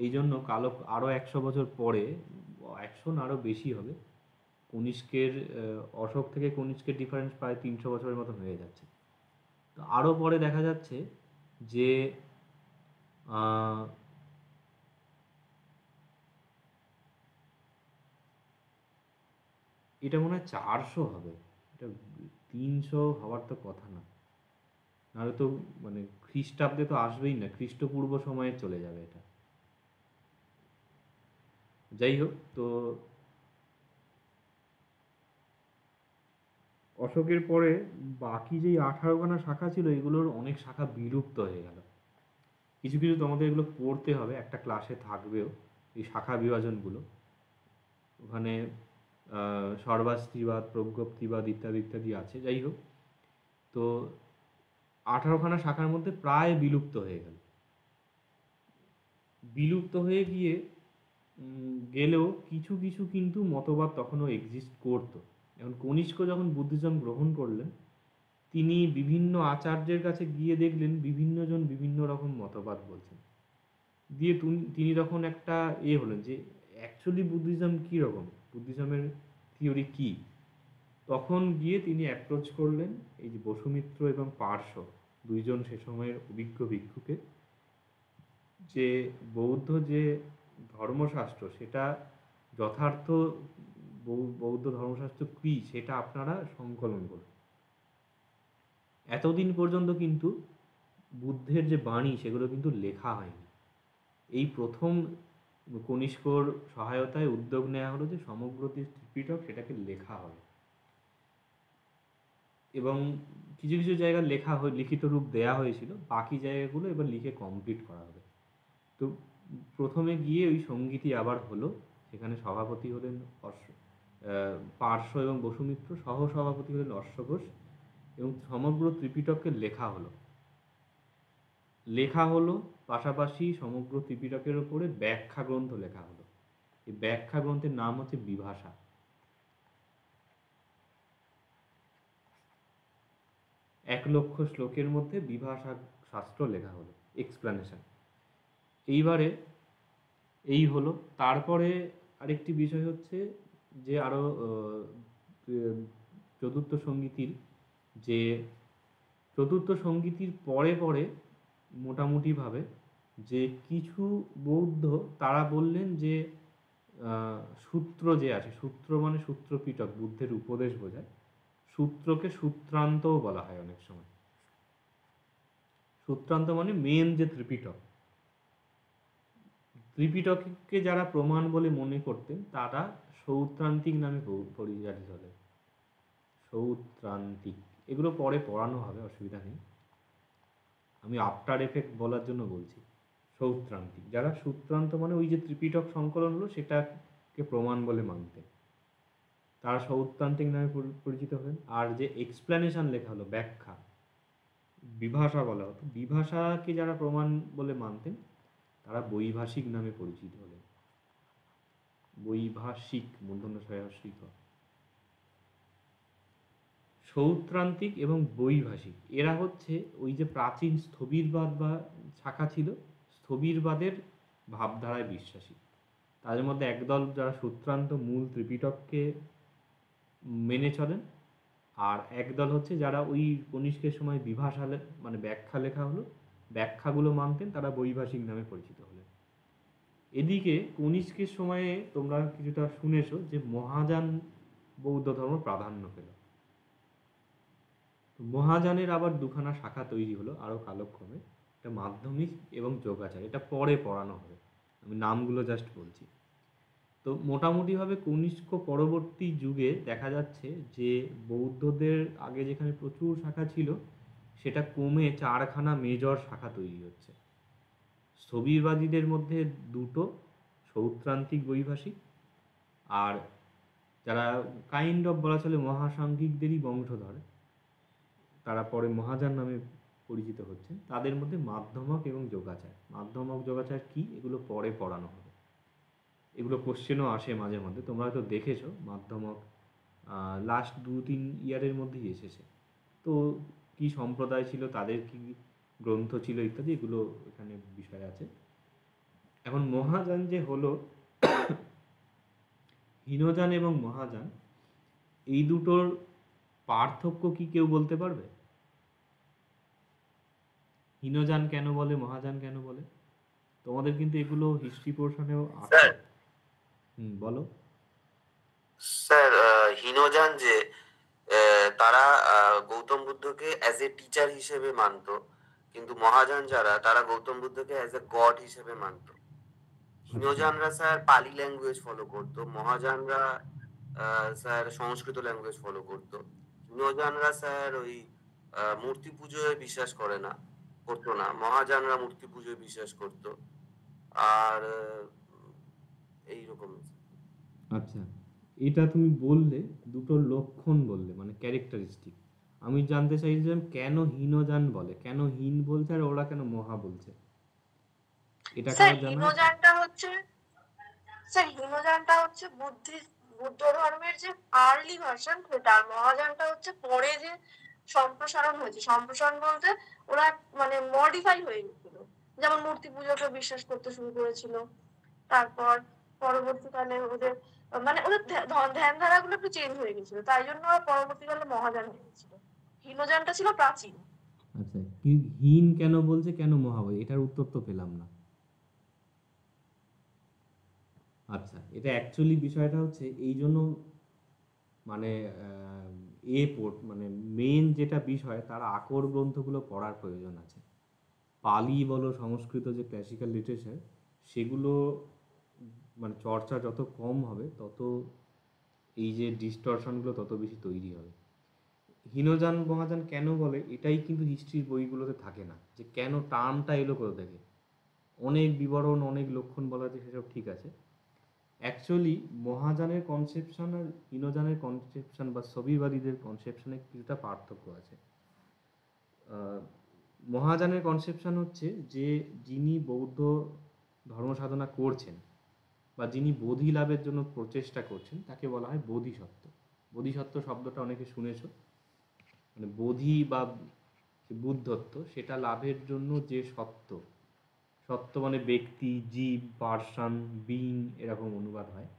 এই জন্য কালো আরও 100 বছর পরে, 100 না আরও বেশি হবে, কনিষ্কের অশোক থেকে কনিষ্কের ডিফারেন্স প্রায় 300 বছরের মতন হয়ে যাচ্ছে। তো আরও পরে দেখা যাচ্ছে যে এটা মনে হয় 400 হবে, এটা 300 হওয়ার তো কথা না, নাহলে তো মানে খ্রিস্টাব্দে তো আসবেই না, খ্রিস্টপূর্ব সময়ে চলে যাবে এটা। যাই হোক, তো অশোকের পরে বাকি যেই 18খানা শাখা ছিল এগুলোর অনেক শাখা বিলুপ্ত হয়ে গেল। কিছু কিছু তোমাদের এগুলো পড়তে হবে, একটা ক্লাসে থাকবেও এই শাখা বিভাজনগুলো। ওখানে সর্বাস্ত্রীবাদ, প্রজ্ঞপ্তিবাদ ইত্যাদি ইত্যাদি আছে। যাই হোক, তো 18খানা শাখার মধ্যে প্রায় বিলুপ্ত হয়ে গেল। বিলুপ্ত হয়ে গেলেও কিছু কিছু কিন্তু মতবাদ তখনও এক্সিস্ট করতো। এখন কনিষ্ক যখন বুদ্ধিজম গ্রহণ করলেন, তিনি বিভিন্ন আচার্যের কাছে গিয়ে দেখলেন বিভিন্ন জন বিভিন্ন রকম মতবাদ বলছেন। দিয়ে তিনি তখন একটা হলেন যে অ্যাকচুয়ালি বুদ্ধিজম কী রকম, বুদ্ধিজমের থিওরি কী। তখন গিয়ে তিনি অ্যাপ্রোচ করলেন এই যে বসুমিত্র এবং পার্শ্ব, দুইজন সে সময়ের অভিজ্ঞ ভিক্ষুকে, যে বৌদ্ধ যে ধর্মশাস্ত্র সেটা যথার্থ বৌদ্ধ ধর্মশাস্ত্র কী সেটা আপনারা সংকলন করুন। এতদিন পর্যন্ত কিন্তু বুদ্ধের যে বাণী সেগুলো কিন্তু লেখা হয়নি। এই প্রথম কনিষ্কর সহায়তায় উদ্যোগ নেওয়া হলো যে সমগ্র ত্রিপিটক সেটাকে লেখা হবে, এবং কিছু কিছু জায়গায় লিখিত রূপ দেয়া হয়েছিল, বাকি জায়গাগুলো এবার লিখে কমপ্লিট করা হবে। তো প্রথমে গিয়ে ওই সঙ্গীতি আবার হলো, সেখানে সভাপতি হলেন পার্শ্ব এবং বসুমিত্র, সহ সভাপতি হলেন অশ্বঘোষ, এবং সমগ্র ত্রিপিটককে লেখা হলো পাশাপাশি সমগ্র ত্রিপিটকের ওপরে ব্যাখ্যা গ্রন্থ লেখা হলো। এই ব্যাখ্যা গ্রন্থের নাম হচ্ছে বিভাষা। 1,00,000 শ্লোকের মধ্যে বিভাষা শাস্ত্র লেখা হলো, এক্সপ্লানেশন। এইবারে হলো। তারপরে আরেকটি বিষয় হচ্ছে যে আরও চতুর্থ সঙ্গীতির পরে পরে মোটামুটিভাবে যে কিছু বৌদ্ধ তারা বললেন যে সূত্র যে আছে, সূত্র মানে সূত্রপিটক, বুদ্ধের উপদেশ বোঝায়, সূত্রকে সূত্রান্তও বলা হয় অনেক সময়। সূত্রান্ত মানে মেন যে ত্রিপিটককে যারা প্রমাণ বলে মনে করতেন তারা সৌত্রান্তিক নামে পরিচালিত হলেন। সৌত্রান্তিক, এগুলো পরে পড়ানো হবে, অসুবিধা নেই, আমি আফটার এফেক্ট বলার জন্য বলছি। সৌত্রান্তিক, যারা সূত্রান্ত মানে ওই যে ত্রিপিটক সংকলন হলো সেটাকে প্রমাণ বলে মানতেন, তারা সৌত্রান্তিক নামে পরিচিত হলেন। আর যে এক্সপ্লেনেশন লেখা হলো, ব্যাখ্যা, বিভাষা বলা হতো, বিভাষাকে যারা প্রমাণ বলে মানতেন তারা বৈভাষিক নামে পরিচিত হলেন। বৈভাষিক মূর্ধন্য সহাস্যিক। সৌত্রান্তিক এবং বৈভাষিক এরা হচ্ছে ওই যে প্রাচীন স্থবিরবাদ বা শাখা ছিল, স্থবিরবাদের ভাবধারায় বিশ্বাসী। তাদের মধ্যে একদল যারা সূত্রান্ত মূল ত্রিপিটককে মেনে চলেন, আর একদল হচ্ছে যারা ওই কনিষ্কের সময় বিভাষা মানে ব্যাখ্যা লেখা হলো, ব্যাখ্যাগুলো মানতেন, তারা বৈভাষিক নামে পরিচিত হলেন। এদিকে কনিষ্কের সময়ে তোমরা কিছুটা শুনেছো যে মহাযান বৌদ্ধ ধর্ম প্রাধান্য পেল। মহাযানের আবার দুখানা শাখা তৈরি হলো আরও কালক্রমে, একটা মাধ্যমিক এবং যোগাচার, এটা পরে পড়ানো হবে, আমি নামগুলো জাস্ট বলছি। তো মোটামুটিভাবে কনিষ্ক পরবর্তী যুগে দেখা যাচ্ছে যে বৌদ্ধদের আগে যেখানে প্রচুর শাখা ছিল সেটা কমে 4খানা মেজর শাখা তৈরি হচ্ছে। স্থবিরবাদীদের মধ্যে দুটো, সৌত্রান্তিক বৈভাষিক, আর যারা কাইন্ড অফ বলা চলে মহাসাংঘিকদেরই বংশধর, তারা পরে মহাযান নামে পরিচিত হচ্ছেন, তাদের মধ্যে মাধ্যমক এবং যোগাচার। মাধ্যমক যোগাচার কি, এগুলো পরে পড়ানো হবে। এগুলো কোশ্চেনও আসে মাঝে মধ্যে, তোমরা হয়তো দেখেছো মাধ্যমক লাস্ট 2-3 ইয়ারের মধ্যেই এসেছে। তো কি সম্প্রদায় ছিল, তাদের কি গ্রন্থ ছিল ইত্যাদি, এগুলো এখানে বিষয় আছে। এখন মহাযান যে হলো, হীনযান এবং মহাযান এই দুটোর পার্থক্য কি কেউ বলতে পারবে? হীনযান কেন বলে, মহাযান কেন বলে? তোমাদের কিন্তু এগুলো হিস্ট্রি পোর্শনেও আছে। স্যার বলো। স্যার হীনযান যে তারা গৌতম বুদ্ধকে অ্যাজ এ টিচার হিসেবে মানতো, কিন্তু মহাযান যারা তারা গৌতম বুদ্ধকে অ্যাজ এ গড হিসেবে মানতো। হীনযানরা স্যার পালি ল্যাঙ্গুয়েজ ফলো করতো, মহাযানরা স্যার সংস্কৃত ল্যাঙ্গুয়েজ ফলো করতো। হীনযানরা স্যার ওই মূর্তি পুজোয় বিশ্বাস করতো না, মহাযানরা মূর্তি পুজোয় বিশ্বাস করতো। আর এইরকম। আচ্ছা, এটা তুমি বললে দুটো লক্ষণ বললে, মানে ক্যারেক্টারিস্টিক। আমি জানতে চাইছিলাম কেন হীনযান বলে, কেন হীন বলছে আর ওরা কেন মহা বলছে, এটা স্যার কারো জানা আছে? হীনযানটা হচ্ছে বুদ্ধ ধর্মের যে আর্লি ভার্সন সেটা, আর মহাযানটা হচ্ছে পরে যে সম্প্রসারণ হয়েছে। সম্প্রসারণ বলতে ওরা মানে মডিফাই হয়ে গেছিল, যেমন মূর্তি পুজোকে বিশ্বাস করতে শুরু করেছিল, তারপর পরবর্তীকালে ওদের মানে ওদের ধ্যান ধারাগুলো একটু চেঞ্জ হয়ে গেছিল, তাই জন্য ওরা পরবর্তীকালে মহাযান হয়ে গেছিল। হীনযানটা ছিল প্রাচীন। আচ্ছা, হীন কেন বলছে, কেন মহা বলছে, এটার উত্তর তো পেলাম না। আচ্ছা, এটা অ্যাকচুয়ালি বিষয়টা হচ্ছে এই জন্য, মানে মানে মেন যেটা বিষয়, তার আকর গ্রন্থগুলো পড়ার প্রয়োজন আছে। পালি বলো, সংস্কৃত যে ক্লাসিক্যাল লিটারেচার, সেগুলো মানে চর্চা যত কম হবে তত এই যে ডিস্টরশনগুলো তত বেশি তৈরি হবে। হীনযান মহাযান কেন বলে, এটাই কিন্তু হিস্ট্রির বইগুলোতে থাকে না, যে কেন টার্মটা এলো কোথা থেকে। অনেক বিবরণ, অনেক লক্ষণ বলা আছে, সেসব ঠিক আছে। অ্যাকচুয়ালি মহাযানের কনসেপশন আর হীনযানের কনসেপশন বা স্থবিরবাদীদের কনসেপশনে কিছুটা পার্থক্য আছে। মহাযানের কনসেপশন হচ্ছে যে যিনি বৌদ্ধ ধর্ম সাধনা করছেন বা যিনি বোধি লাভের জন্য প্রচেষ্টা করছেন, তাকে বলা হয় বোধিসত্ত্ব। বোধিসত্ত্ব শব্দটা অনেকে শুনেছ, মানে বোধি বা বুদ্ধত্ব, সেটা লাভের জন্য যে সত্ত্ব মানে ব্যক্তি, জীব, পার্সন, বিং, এরকম অনুবাদ হয়।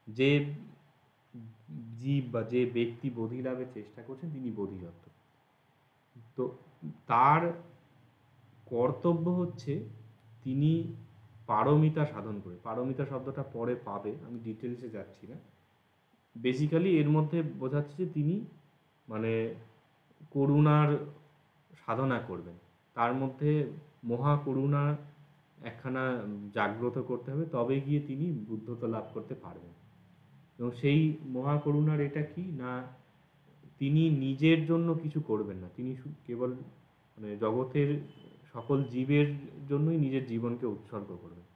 যে জীব বা যে ব্যক্তি বোধি লাভের চেষ্টা করছেন তিনি বোধিসত্ত্ব। তো তার কর্তব্য হচ্ছে তিনি পারমিতা সাধন করে, পারমিতা শব্দটা পরে পাবে, আমি ডিটেলসে যাচ্ছি না। বেসিক্যালি এর মধ্যে বোঝাচ্ছে যে তিনি মানে করুণার সাধনা করবেন, তার মধ্যে মহাকরুণা একখানা জাগ্রত করতে হবে, তবে গিয়ে তিনি বুদ্ধত্ব লাভ করতে পারবেন। এবং সেই মহাকরুণার এটা কি না, তিনি নিজের জন্য কিছু করবেন না, তিনি কেবল মানে জগতের সকল জীবের জন্যই নিজের জীবনকে উৎসর্গ করবেন।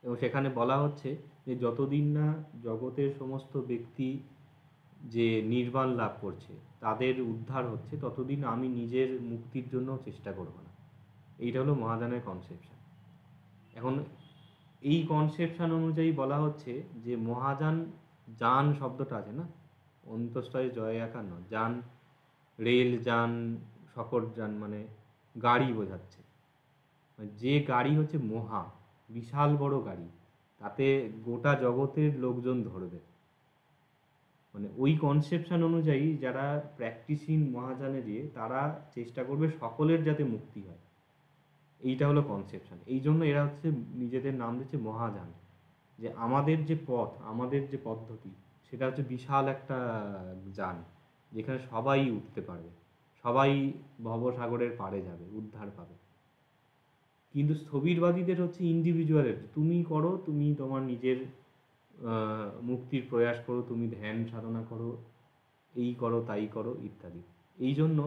এবং সেখানে বলা হচ্ছে যে যতদিন না জগতের সমস্ত ব্যক্তি যে নির্বাণ লাভ করছে, তাদের উদ্ধার হচ্ছে, ততদিন আমি নিজের মুক্তির জন্য চেষ্টা করব না। এইটা হলো মহাযানের কনসেপশন। এখন এই কনসেপশন অনুযায়ী বলা হচ্ছে যে মহাযান, যান শব্দটা আছে না, অন্তঃস্থয়ে জয় আকার নয়, যান রেল যান, শকট যান, মানে গাড়ি বোঝাচ্ছে। যে গাড়ি হচ্ছে মহা, বিশাল বড় গাড়ি, তাতে গোটা জগতের লোকজন ধরবে। মানে ওই কনসেপশন অনুযায়ী যারা প্র্যাকটিসিং মহাযানে দিয়ে, তারা চেষ্টা করবে সকলের যাতে মুক্তি হয়। এইটা হলো কনসেপশন। এই জন্য এরা হচ্ছে নিজেদের নাম দিচ্ছে মহাযান, যে আমাদের যে পথ, আমাদের যে পদ্ধতি, সেটা হচ্ছে বিশাল একটা যান, যেখানে সবাই উঠতে পারবে, সবাই ভবসাগরের পাড়ে যাবে, উদ্ধার পাবে। কিন্তু স্থবিরবাদীদের হচ্ছে ইন্ডিভিজুয়ালের, তুমি করো, তুমি তোমার নিজের মুক্তির প্রয়াস করো, তুমি ধ্যান সাধনা করো, এই করো তাই করো ইত্যাদি। এই জন্য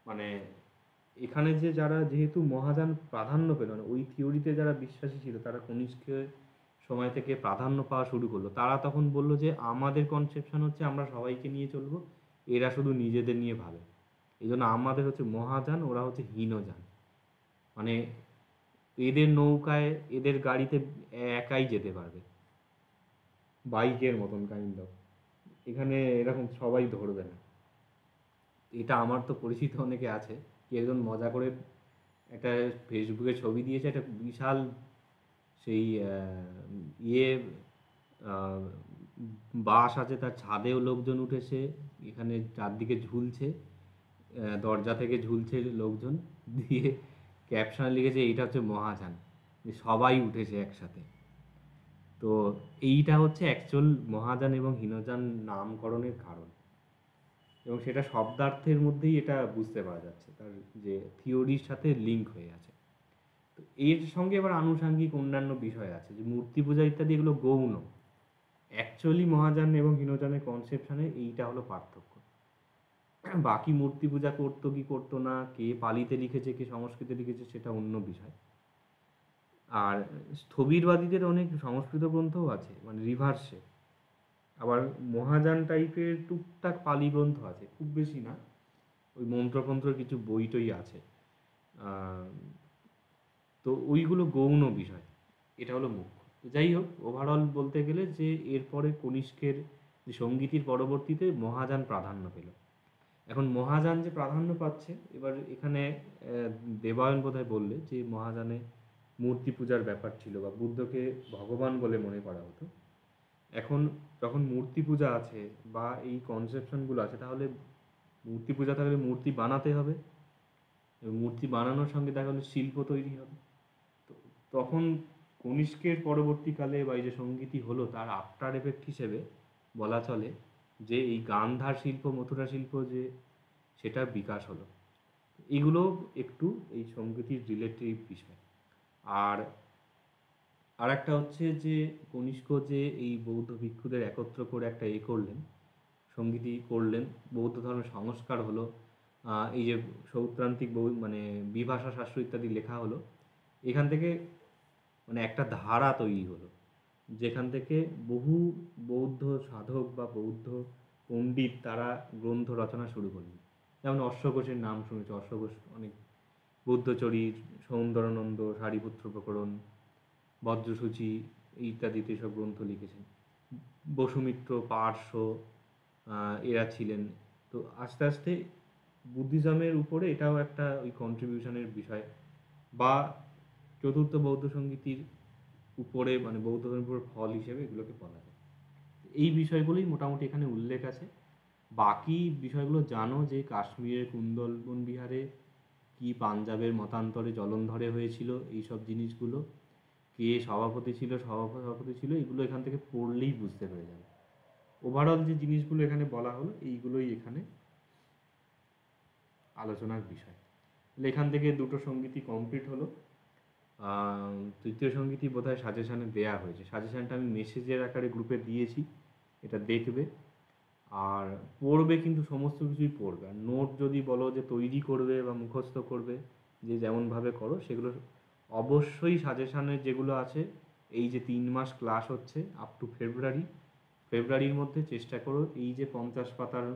মানে এখানে যে যারা যেহেতু মহাযান প্রাধান্য পেল না, ওই থিওরিতে যারা বিশ্বাসী ছিল তারা কনিষ্কের সময় থেকে প্রাধান্য পাওয়া শুরু করলো। তারা তখন বলল যে আমাদের কনসেপশন হচ্ছে আমরা সবাইকে নিয়ে চলবো, এরা শুধু নিজেদের নিয়ে ভাবে, এই জন্য আমাদের হচ্ছে মহাযান, ওরা হচ্ছে হীনযান। মানে এদের নৌকায় এদের গাড়িতে একাই যেতে পারবে, বাইকের মতন কাইন্ড অফ, এখানে এরকম সবাই ধরবে না। এটা আমার তো পরিচিত অনেকে আছে, কি একজন মজা করে একটা ফেসবুকে ছবি দিয়েছে, একটা বিশাল সেই ইয়ে আহ, বাস আছে, তার ছাদেও লোকজন উঠেছে, এখানে চারদিকে ঝুলছে, দরজা থেকে ঝুলছে লোকজন, দিয়ে ক্যাপশন লিখেছে এইটা হচ্ছে মহাযান, যে সবাই উঠেছে একসাথে। তো এইটা হচ্ছে অ্যাকচুয়াল মহাযান এবং হীনযান নামকরণের কারণ, এবং সেটা শব্দার্থের মধ্যেই এটা বুঝতে পারা যাচ্ছে, তার যে থিওরির সাথে লিঙ্ক হয়ে আছে। তো এর সঙ্গে এবার আনুষাঙ্গিক অন্যান্য বিষয় আছে, যে মূর্তি পূজা ইত্যাদি, এগুলো গৌণ। অ্যাকচুয়ালি মহাযান এবং হীনযানের কনসেপশনে এইটা হলো পার্থক্য। বাকি মূর্তি পূজা করতো কি করতো না, কে পালিতে লিখেছে কে সংস্কৃতে লিখেছে, সেটা অন্য বিষয়। আর স্থবিরবাদীদের অনেক সংস্কৃত গ্রন্থও আছে, মানে রিভার্সে। আবার মহাযান টাইপের টুকটাক পালি গ্রন্থ আছে, খুব বেশি না, ওই মন্ত্রতন্ত্র কিছু বই টই আছে। আহ, তো ওইগুলো গৌণ বিষয়, এটা হলো মুখ্য। তো যাই হোক, ওভারঅল বলতে গেলে যে এরপরে কনিষ্কের যে সঙ্গীতির পরবর্তীতে মহাযান প্রাধান্য পেল। এখন মহাযান যে প্রাধান্য পাচ্ছে, এবার এখানে দেবায়ন বোধহয় বললে যে মহাযানে মূর্তি পূজার ব্যাপার ছিল, বা বুদ্ধকে ভগবান বলে মনে করা হতো। এখন যখন মূর্তি পূজা আছে বা এই কনসেপশনগুলো আছে, তাহলে মূর্তি পূজা থাকলে মূর্তি বানাতে হবে, এবং মূর্তি বানানোর সঙ্গে দেখা গেলো শিল্প তৈরি হবে। তো তখন কনিষ্কের পরবর্তীকালে বা এই যে সঙ্গীতই হলো, তার আফটার এফেক্ট হিসেবে বলা চলে যে এই গান্ধার শিল্প, মথুরা শিল্প, যে সেটার বিকাশ হলো। এগুলো একটু এই সঙ্গীতির রিলেটিভ বিষয়। আর আর একটা হচ্ছে যে কনিষ্ক যে এই বৌদ্ধ ভিক্ষুদের একত্র করে একটা করলেন, সঙ্গীতি করলেন, বৌদ্ধ ধর্মের সংস্কার হলো, এই যে সৌত্রান্তিক মানে বিভাষা শাস্ত্র ইত্যাদি লেখা হলো, এখান থেকে মানে একটা ধারা তৈরি হলো, যেখান থেকে বহু বৌদ্ধ সাধক বা বৌদ্ধ পণ্ডিত তারা গ্রন্থ রচনা শুরু করলেন। যেমন অশ্বঘোষের নাম শুনেছি, অশ্বঘোষ অনেক বুদ্ধচরিত, সৌন্দরানন্দ, সারিপুত্র প্রকরণ, বজ্রসূচি ইত্যাদিতে সব গ্রন্থ লিখেছেন। বসুমিত্র, পার্শ্ব, এরা ছিলেন। তো আস্তে আস্তে বুদ্ধিজমের উপরে এটাও একটা ওই কন্ট্রিবিউশনের বিষয়, বা চতুর্থ বৌদ্ধ সঙ্গীতির উপরে, মানে বৌদ্ধ ধর্মের উপর ফল হিসেবে এগুলোকে বলা যায়। এই বিষয়গুলোই মোটামুটি এখানে উল্লেখ আছে। বাকি বিষয়গুলো জানো, যে কাশ্মীরের কুন্দলবন বিহারে কি পাঞ্জাবের মতান্তরে জলন্ধরে হয়েছিল, এইসব জিনিসগুলো, কে সভাপতি ছিল, সভাপতি ছিল, এগুলো এখান থেকে পড়লেই বুঝতে পেরে যাবে। ওভারঅল যে জিনিসগুলো এখানে বলা হলো, এইগুলোই এখানে আলোচনার বিষয়। এখান থেকে দুটো সঙ্গীতই কমপ্লিট হলো। তৃতীয় সঙ্গীতই বোধহয় সাজেশানে দেয়া হয়েছে, সাজেশানটা আমি মেসেজের আকারে গ্রুপে দিয়েছি, এটা দেখবে। আর পড়বে, কিন্তু সমস্ত কিছুই পড়বে। আর নোট যদি বলো যে তৈরি করবে বা মুখস্থ করবে, যে যেমনভাবে করো, সেগুলো অবশ্যই সাজেশানের যেগুলো আছে, এই যে 3 মাস ক্লাস হচ্ছে আপ টু ফেব্রুয়ারির মধ্যে চেষ্টা করো এই যে 50 পাতার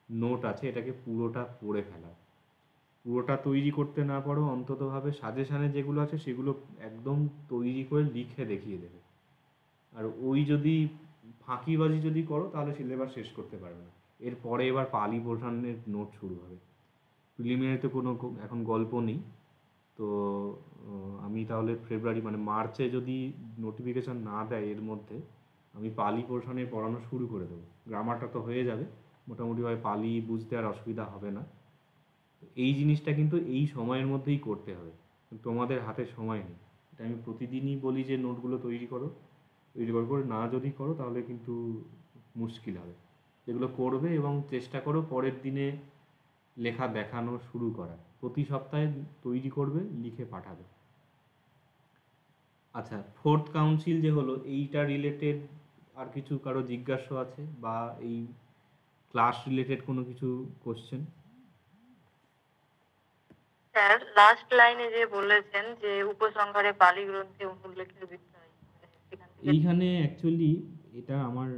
নোট আছে এটাকে পুরোটা পড়ে ফেলার। পুরোটা তৈরি করতে না পারো, অন্ততভাবে সাজেশানে যেগুলো আছে সেগুলো একদম তৈরি করে লিখে দেখিয়ে দেবে। আর ওই যদি ফাঁকিবাজি যদি করো, তাহলে সিলেবাস শেষ করতে পারবে না। এরপরে এবার পালি পোর্শনের নোট শুরু হবে। প্রিলিমিনারিতে কোনো এখন গল্প নেই। তো আমি তাহলে ফেব্রুয়ারি মানে মার্চে যদি নোটিফিকেশান না দেয় এর মধ্যে, আমি পালি পোর্শনে পড়ানো শুরু করে দেবো। গ্রামারটা তো হয়ে যাবে মোটামুটিভাবে, পালি বুঝতে আর অসুবিধা হবে না। এই জিনিসটা কিন্তু এই সময়ের মধ্যেই করতে হবে, তোমাদের হাতে সময় নেই। এটা আমি প্রতিদিনই বলি যে নোটগুলো তৈরি করো, করে না যদি করো তাহলে কিন্তু মুশকিল হবে। যেগুলো করবে এবং চেষ্টা করো পরের দিনে লেখা দেখানো শুরু করা, প্রতি সপ্তাহে তৈরি করবে, লিখে পাঠাবে। আচ্ছা, ফোর্থ কাউন্সিল যে হলো, এইটা রিলেটেড আর কিছু কারো জিজ্ঞাসা আছে, বা এই ক্লাস রিলেটেড কোনো কিছু কোশ্চেন? স্যার লাস্ট লাইনে যে বলেছেন যে উপসংহারে পালি গ্রন্থে অনুল্লেখের বিষয়, মানে সেখান থেকে এইখানে অ্যাকচুয়ালি এটা আমার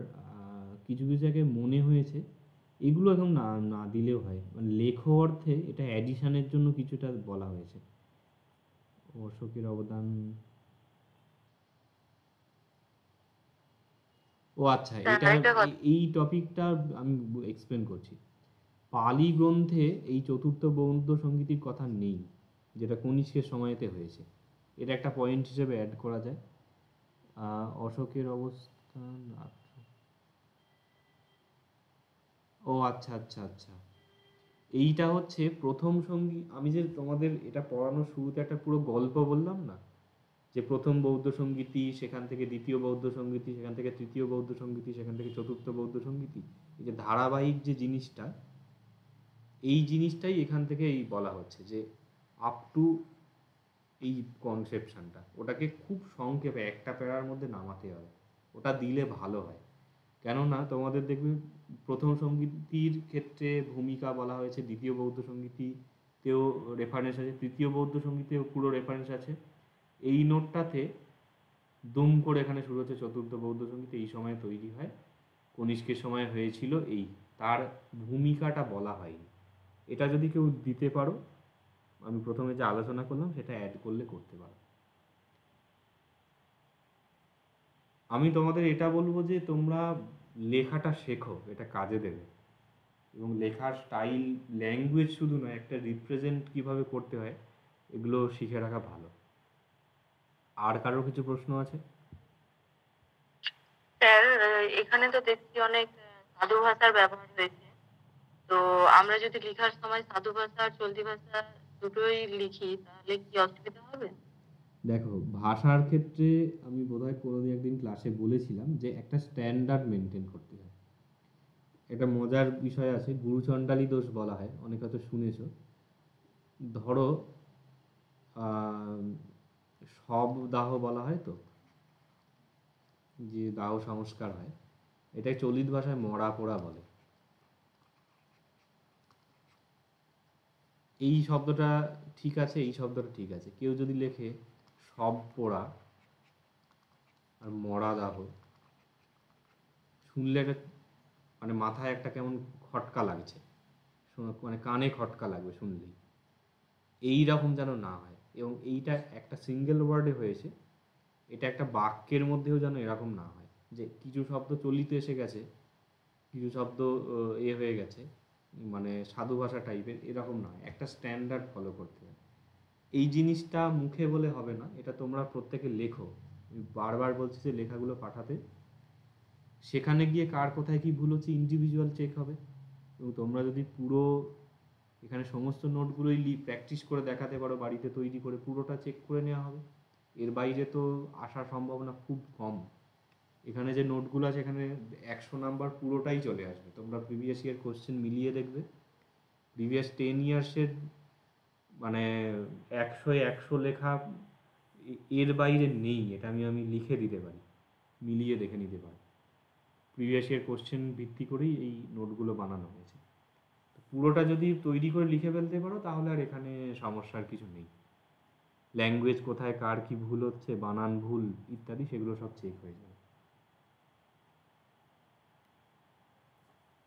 কিছু কিছু জায়গায় মনে হয়েছে এগুলো এখন না না দিলেও হয়, মানে লেখো অর্থে এটা অ্যাডিশনের জন্য কিছুটা বলা হয়েছে। অশোকের অবদান, ও আচ্ছা, স্যার এটা আরেকটা কথা। এই টপিকটা আমি এক্সপ্লেন করছি। পালি গ্রন্থে এই চতুর্থ বৌদ্ধ সঙ্গীতির কথা নেই, যেটা কনিষ্কের সময়তে হয়েছে। এটা একটা পয়েন্ট হিসেবে অ্যাড করা যায়। অশোকের অবস্থান, আচ্ছা, ও আচ্ছা আচ্ছা আচ্ছা, এইটা হচ্ছে প্রথম সঙ্গী। আমি যে তোমাদের এটা পড়ানোর শুরুতে একটা পুরো গল্প বললাম না, যে প্রথম বৌদ্ধ সঙ্গীতি, সেখান থেকে দ্বিতীয় বৌদ্ধ সঙ্গীতি, সেখান থেকে তৃতীয় বৌদ্ধ সঙ্গীতি, সেখান থেকে চতুর্থ বৌদ্ধ সঙ্গীতি, এই যে ধারাবাহিক যে জিনিসটা, এই জিনিসটাই এখান থেকে এই বলা হচ্ছে যে আপ টু এই কনসেপশনটা, ওটাকে খুব সংক্ষেপে একটা প্যারার মধ্যে নামাতে হবে, ওটা দিলে ভালো হয়। কেননা তোমাদের দেখবে প্রথম সঙ্গীতির ক্ষেত্রে ভূমিকা বলা হয়েছে, দ্বিতীয় বৌদ্ধ সঙ্গীতিতেও রেফারেন্স আছে, তৃতীয় বৌদ্ধ সঙ্গীতেও পুরো রেফারেন্স আছে। এই নোটটাতে দুম করে এখানে শুরু হচ্ছে চতুর্থ বৌদ্ধ সঙ্গীতি এই সময় তৈরি হয়, কনিষ্কের সময় হয়েছিল, এই তার ভূমিকাটা বলা হয়নি। এটা যদি কেউ দিতে পারো, আমি প্রথমে যে আলোচনা করলাম সেটা অ্যাড করলে করতে পারো। আমি তোমাদের এটা বলবো যে তোমরা লেখাটা শেখো, এটা কাজে দেবে। এবং লেখার স্টাইল, ল্যাঙ্গুয়েজ শুধু নয়, একটা রিপ্রেজেন্ট কিভাবে করতে হয়, এগুলো শিখে রাখা ভালো। আর কারো কিছু প্রশ্ন আছে? স্যার এখানে তো দেখছি অনেক সাধু ভাষার ব্যবহার হয়েছে। তো আমরা যদি লেখার সময় সাধু ভাষা আর চলতি ভাষা দুটোই লিখি তাহলে কি অসুবিধা হবে? দেখো, ভাষার ক্ষেত্রে আমি বোধহয় কোনোদিন একদিন ক্লাসে বলেছিলাম যে একটা স্ট্যান্ডার্ড মেনটেন করতে হয়। একটা মজার বিষয় আছে, গুরুচণ্ডালী দোষ বলা হয়, অনেক হয়তো শুনেছো। ধরো আহ, সব দাহ বলা হয় তো, যে দাহ সংস্কার হয়, এটাই চলিত ভাষায় মরা পোড়া বলে। এই শব্দটা ঠিক আছে, এই শব্দটা ঠিক আছে। কেউ যদি লেখে সব পোড়া আর মরা দাহ, শুনলে একটা মানে মাথায় একটা কেমন খটকা লাগছে, মানে কানে খটকা লাগবে শুনলেই। এই রকম যেন না হয়, এবং এইটা একটা সিঙ্গেল ওয়ার্ডে হয়েছে, এটা একটা বাক্যের মধ্যেও যেন এরকম না হয় যে কিছু শব্দ চলিতে এসে গেছে, কিছু শব্দ হয়ে গেছে, মানে সাধু ভাষা টাইপের, এরকম নয়, একটা স্ট্যান্ডার্ড ফলো করতে হবে। এই জিনিসটা মুখে বলে হবে না, এটা তোমরা প্রত্যেকে লেখো। আমি বারবার বলছি যে লেখাগুলো পাঠাতে, সেখানে গিয়ে কার কোথায় কি ভুল হচ্ছে ইন্ডিভিজুয়াল চেক হবে। এবং তোমরা যদি পুরো এখানে সমস্ত নোটগুলোই প্র্যাকটিস করে দেখাতে পারো, বাড়িতে তৈরি করে পুরোটা চেক করে নেওয়া হবে। এর বাইরে তো আসার সম্ভাবনা খুব কম। এখানে যে নোটগুলো আছে, এখানে 100 নাম্বার পুরোটাই চলে আসবে। তোমরা প্রিভিয়াস ইয়ার কোশ্চেন মিলিয়ে দেখবে, প্রিভিয়াস 10 ইয়ার্সের মানে 100-100 লেখা এর বাইরে নেই, এটা আমি লিখে দিতে পারি, মিলিয়ে দেখে নিতে পারি। প্রিভিয়াস ইয়ার কোশ্চেন ভিত্তি করেই এই নোটগুলো বানানো হয়েছে। পুরোটা যদি তৈরি করে লিখে ফেলতে পারো তাহলে আর এখানে সমস্যার কিছু নেই। ল্যাঙ্গুয়েজ কোথায় কার কি ভুল হচ্ছে, বানান ভুল ইত্যাদি, সেগুলো সব চেক হয়ে যাবে।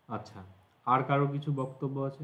আচ্ছা, আর কারো কিছু বক্তব্য আছে?